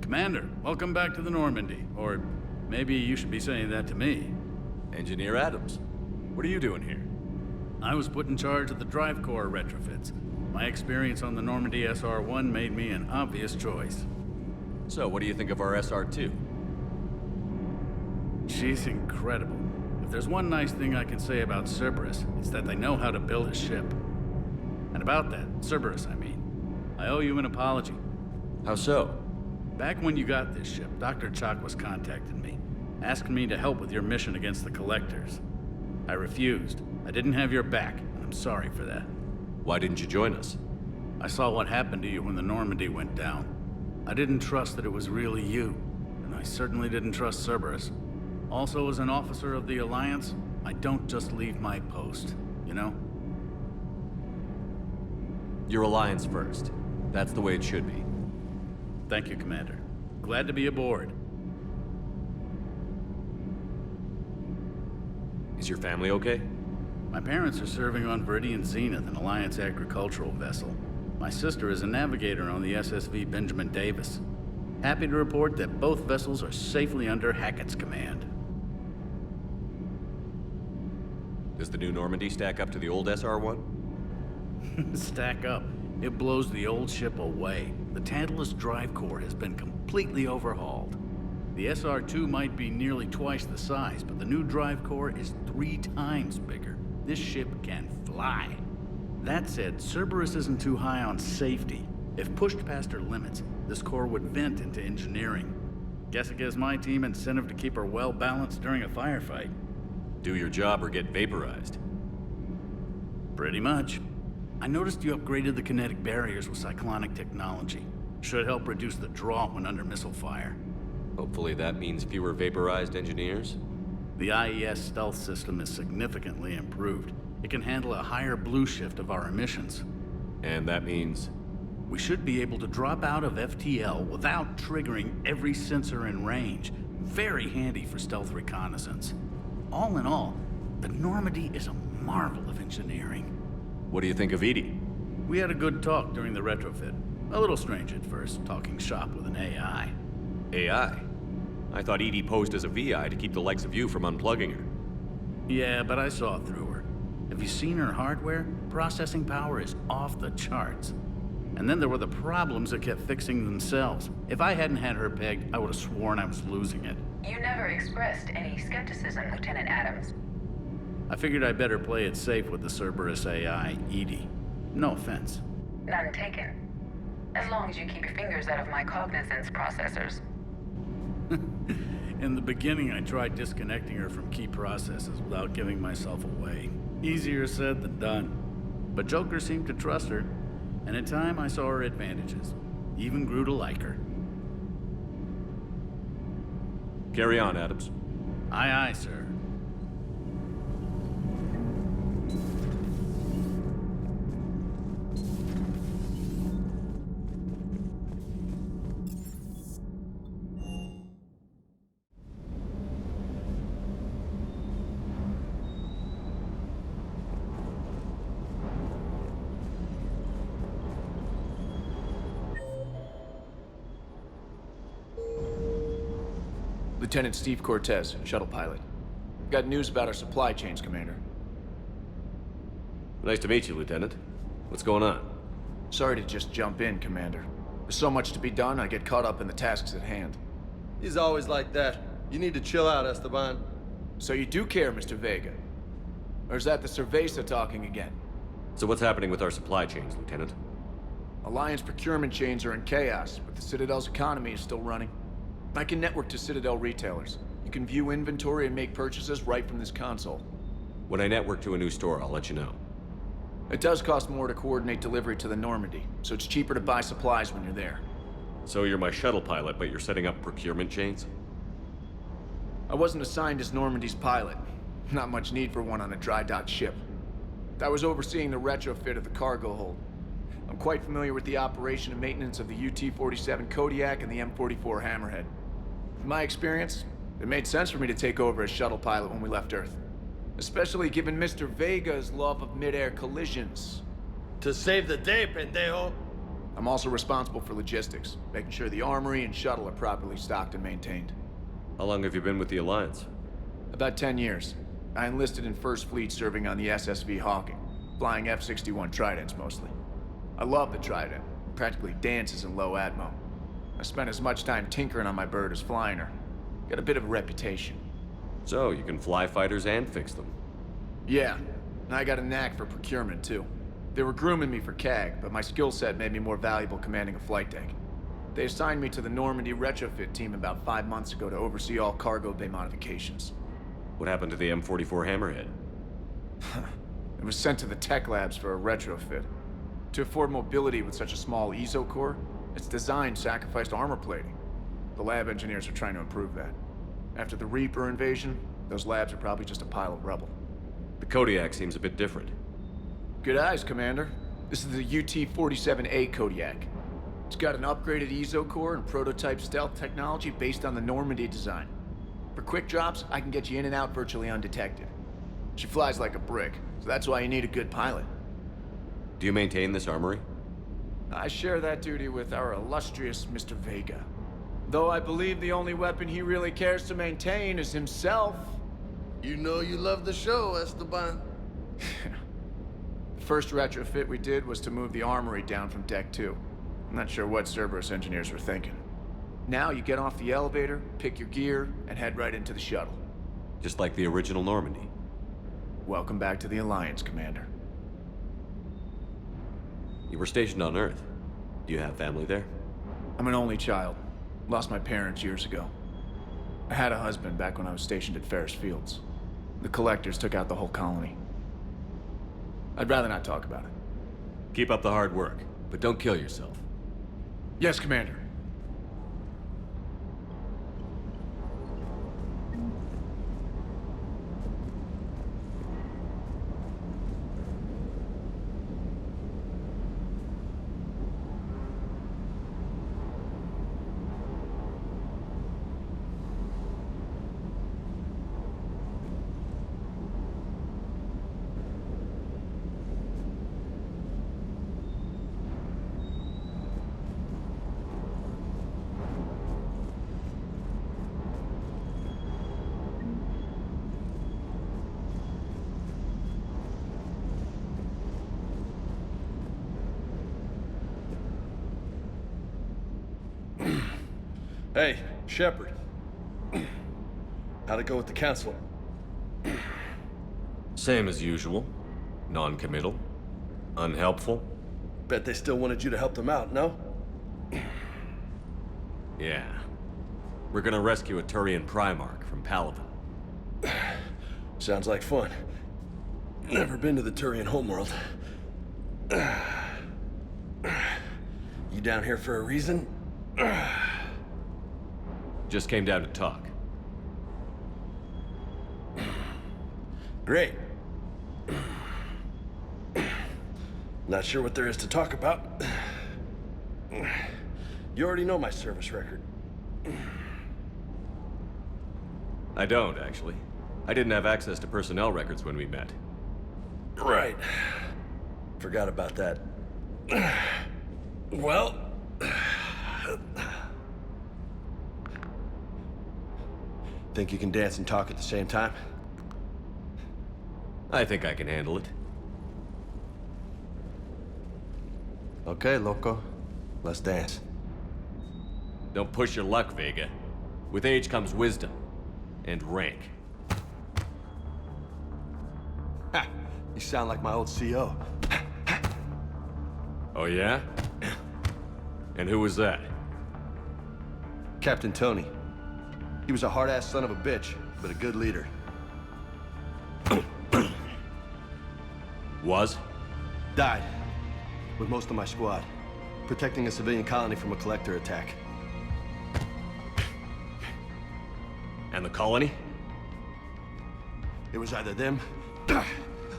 Commander, welcome back to the Normandy. Or maybe you should be saying that to me. Engineer Adams, what are you doing here? I was put in charge of the drive core retrofits. My experience on the Normandy SR-1 made me an obvious choice. So, what do you think of our SR-2? She's incredible. If there's one nice thing I can say about Cerberus, it's that they know how to build a ship. And about that, Cerberus, I mean, I owe you an apology. How so? Back when you got this ship, Dr. Chakwas contacted me, asking me to help with your mission against the Collectors. I refused. I didn't have your back, and I'm sorry for that. Why didn't you join us? I saw what happened to you when the Normandy went down. I didn't trust that it was really you, and I certainly didn't trust Cerberus. Also, as an officer of the Alliance, I don't just leave my post, you know? Your Alliance first. That's the way it should be. Thank you, Commander. Glad to be aboard. Is your family okay? My parents are serving on Viridian Zenith, an Alliance agricultural vessel. My sister is a navigator on the SSV Benjamin Davis. Happy to report that both vessels are safely under Hackett's command. Does the new Normandy stack up to the old SR-1? Stack up. It blows the old ship away. The Tantalus drive core has been completely overhauled. The SR-2 might be nearly twice the size, but the new drive core is 3 times bigger. This ship can fly. That said, Cerberus isn't too high on safety. If pushed past her limits, this core would vent into engineering. Guess it gives my team incentive to keep her well balanced during a firefight. Do your job or get vaporized. Pretty much. I noticed you upgraded the kinetic barriers with cyclonic technology. Should help reduce the draw when under missile fire. Hopefully that means fewer vaporized engineers? The IES stealth system is significantly improved. It can handle a higher blue shift of our emissions. And that means? We should be able to drop out of FTL without triggering every sensor in range. Very handy for stealth reconnaissance. All in all, the Normandy is a marvel of engineering. What do you think of Edie? We had a good talk during the retrofit. A little strange at first, talking shop with an AI. AI? I thought Edie posed as a VI to keep the likes of you from unplugging her. Yeah, but I saw through her. Have you seen her hardware? Processing power is off the charts. And then there were the problems that kept fixing themselves. If I hadn't had her pegged, I would have sworn I was losing it. You never expressed any skepticism, Lieutenant Adams. I figured I'd better play it safe with the Cerberus AI, Edie. No offense. None taken. As long as you keep your fingers out of my cognizance processors. In the beginning, I tried disconnecting her from key processes without giving myself away. Easier said than done. But Joker seemed to trust her. And in time, I saw her advantages. Even grew to like her. Carry on, Adams. Aye, aye, sir. Lieutenant Steve Cortez, shuttle pilot. Got news about our supply chains, Commander. Nice to meet you, Lieutenant. What's going on? Sorry to just jump in, Commander. There's so much to be done, I get caught up in the tasks at hand. He's always like that. You need to chill out, Esteban. So you do care, Mr. Vega? Or is that the Cerveza talking again? So what's happening with our supply chains, Lieutenant? Alliance procurement chains are in chaos, but the Citadel's economy is still running. I can network to Citadel retailers. You can view inventory and make purchases right from this console. When I network to a new store, I'll let you know. It does cost more to coordinate delivery to the Normandy, so it's cheaper to buy supplies when you're there. So you're my shuttle pilot, but you're setting up procurement chains? I wasn't assigned as Normandy's pilot. Not much need for one on a dry dock ship. I was overseeing the retrofit of the cargo hold. I'm quite familiar with the operation and maintenance of the UT-47 Kodiak and the M44 Hammerhead. In my experience, it made sense for me to take over as shuttle pilot when we left Earth. Especially given Mr. Vega's love of mid-air collisions. To save the day, pendejo! I'm also responsible for logistics, making sure the armory and shuttle are properly stocked and maintained. How long have you been with the Alliance? About 10 years. I enlisted in First Fleet serving on the SSV Hawking, flying F-61 Tridents mostly. I love the Trident. It practically dances in low atmo. I spent as much time tinkering on my bird as flying her. Got a bit of a reputation. So, you can fly fighters and fix them? Yeah, and I got a knack for procurement too. They were grooming me for CAG, but my skill set made me more valuable commanding a flight deck. They assigned me to the Normandy retrofit team about 5 months ago to oversee all cargo bay modifications. What happened to the M44 Hammerhead? It was sent to the tech labs for a retrofit. To afford mobility with such a small ESO core, its design sacrificed armor plating. The lab engineers are trying to improve that. After the Reaper invasion, those labs are probably just a pile of rubble. The Kodiak seems a bit different. Good eyes, Commander. This is the UT-47A Kodiak. It's got an upgraded ESO core and prototype stealth technology based on the Normandy design. For quick drops, I can get you in and out virtually undetected. She flies like a brick, so that's why you need a good pilot. Do you maintain this armory? I share that duty with our illustrious Mr. Vega. Though I believe the only weapon he really cares to maintain is himself. You know you love the show, Esteban. The first retrofit we did was to move the armory down from Deck 2. I'm not sure what Cerberus engineers were thinking. Now you get off the elevator, pick your gear, and head right into the shuttle. Just like the original Normandy. Welcome back to the Alliance, Commander. You were stationed on Earth. Do you have family there? I'm an only child. Lost my parents years ago. I had a husband back when I was stationed at Ferris Fields. The Collectors took out the whole colony. I'd rather not talk about it. Keep up the hard work, but don't kill yourself. Yes, Commander. Hey, Shepard. How'd it go with the council? Same as usual. Non-committal. Unhelpful. Bet they still wanted you to help them out, no? Yeah. We're gonna rescue a Turian Primarch from Palaven. Sounds like fun. Never been to the Turian homeworld. You down here for a reason? Just came down to talk. Great. Not sure what there is to talk about. You already know my service record. I don't, actually. I didn't have access to personnel records when we met. Right. Forgot about that. Well... Think you can dance and talk at the same time? I think I can handle it. Okay, loco. Let's dance. Don't push your luck, Vega. With age comes wisdom. And rank. Ha! You sound like my old CO. Oh yeah? And who was that? Captain Tony. He was a hard-ass son of a bitch, but a good leader. Was? Died. With most of my squad. Protecting a civilian colony from a Collector attack. And the colony? It was either them,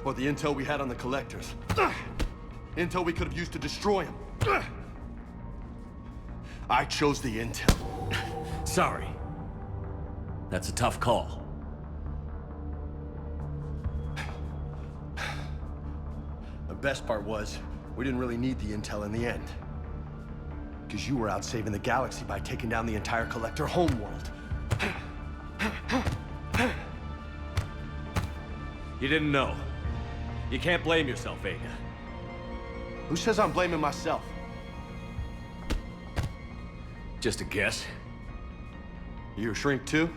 or the intel we had on the Collectors. Intel we could have used to destroy them. I chose the intel. Sorry. That's a tough call. The best part was, we didn't really need the intel in the end. Because you were out saving the galaxy by taking down the entire Collector homeworld. You didn't know. You can't blame yourself, Vega. Who says I'm blaming myself? Just a guess. You a shrink too?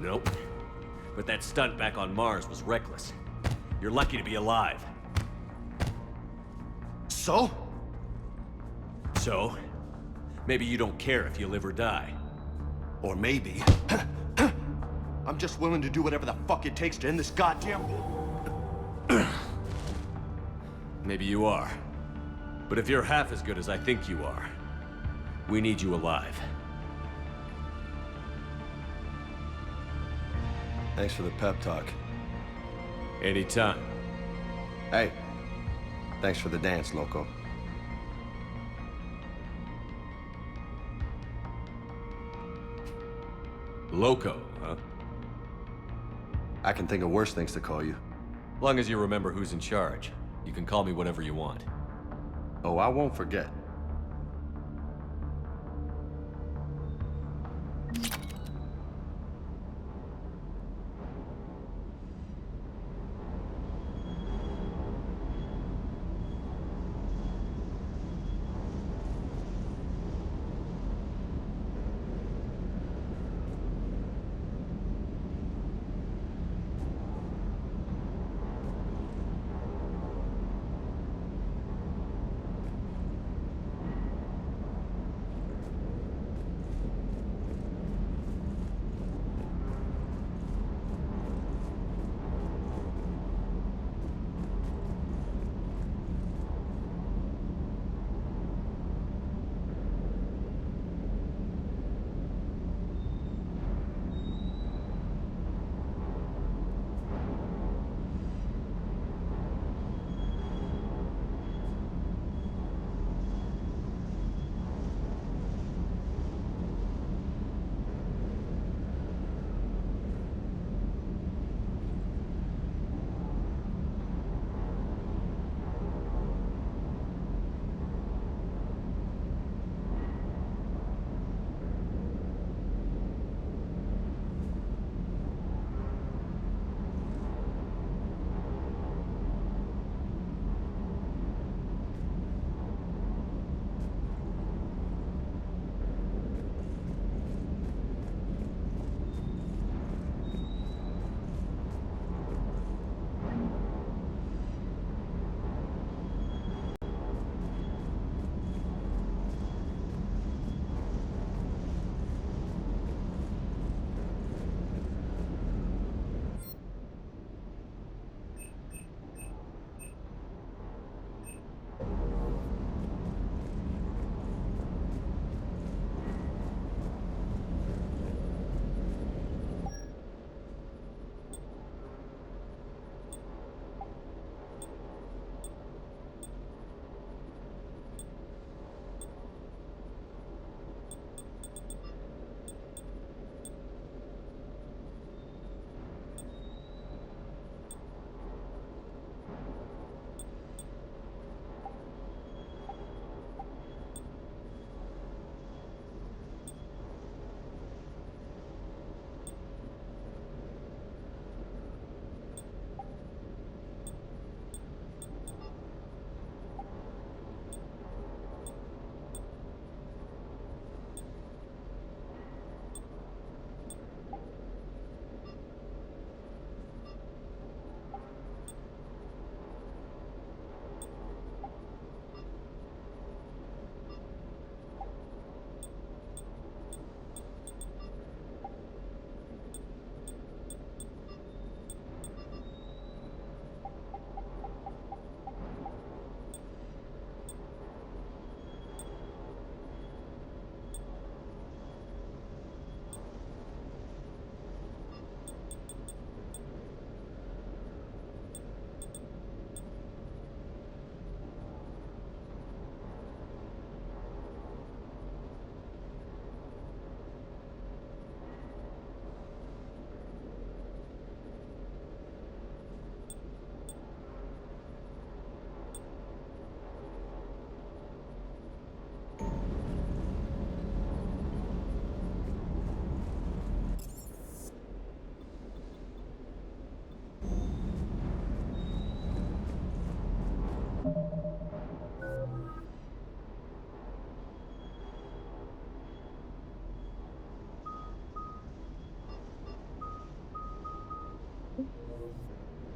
Nope. But that stunt back on Mars was reckless. You're lucky to be alive. So? So? Maybe you don't care if you live or die. Or maybe... I'm just willing to do whatever the fuck it takes to end this goddamn... Maybe you are. But if you're half as good as I think you are, we need you alive. Thanks for the pep talk. Anytime. Hey, thanks for the dance, loco. Loco, huh? I can think of worse things to call you. Long as you remember who's in charge, you can call me whatever you want. Oh, I won't forget.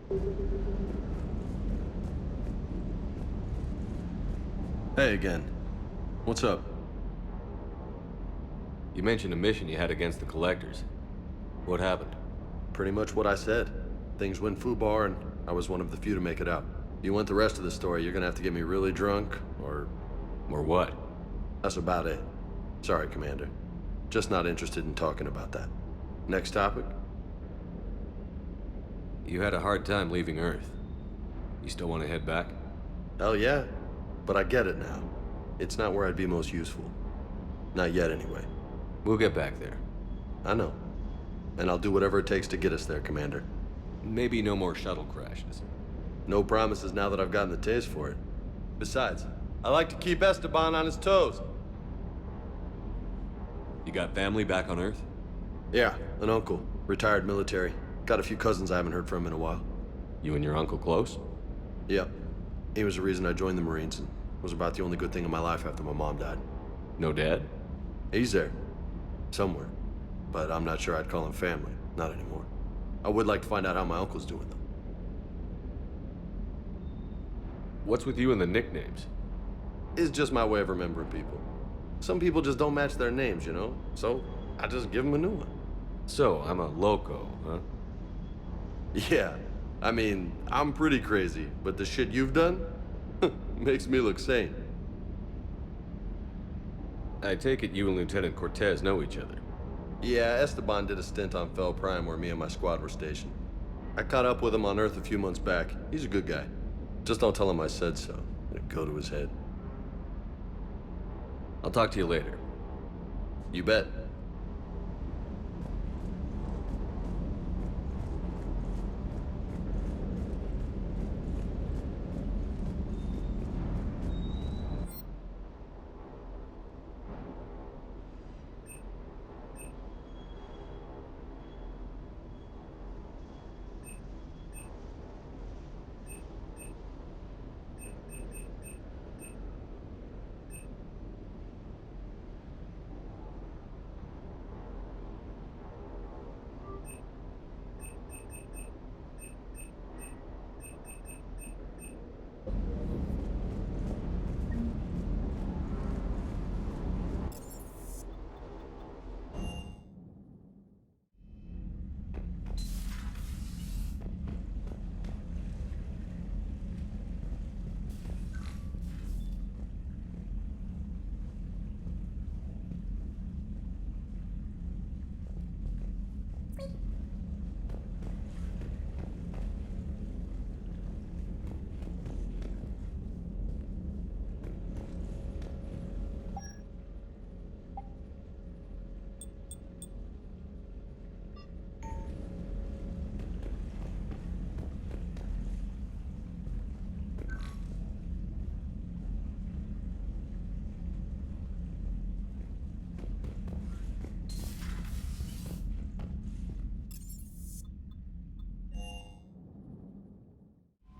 Hey again. What's up? You mentioned a mission you had against the Collectors. What happened? Pretty much what I said. Things went foobar, and I was one of the few to make it out. If you want the rest of the story, you're gonna have to get me really drunk, or... Or what? That's about it. Sorry, Commander. Just not interested in talking about that. Next topic? You had a hard time leaving Earth. You still want to head back? Hell yeah. But I get it now. It's not where I'd be most useful. Not yet, anyway. We'll get back there. I know. And I'll do whatever it takes to get us there, Commander. Maybe no more shuttle crashes. No promises now that I've gotten the taste for it. Besides, I like to keep Esteban on his toes. You got family back on Earth? Yeah, an uncle. Retired military. Got a few cousins I haven't heard from in a while. You and your uncle close? Yep. He was the reason I joined the Marines and was about the only good thing in my life after my mom died. No dad? He's there. Somewhere. But I'm not sure I'd call him family. Not anymore. I would like to find out how my uncle's doing, though. What's with you and the nicknames? It's just my way of remembering people. Some people just don't match their names, you know? So, I just give them a new one. So, I'm a loco, huh? Yeah. I mean, I'm pretty crazy, but the shit you've done makes me look sane. I take it you and Lieutenant Cortez know each other. Yeah, Esteban did a stint on Fel Prime where me and my squad were stationed. I caught up with him on Earth a few months back. He's a good guy. Just don't tell him I said so. It'd go to his head. I'll talk to you later. You bet.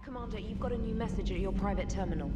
Commander, you've got a new message at your private terminal.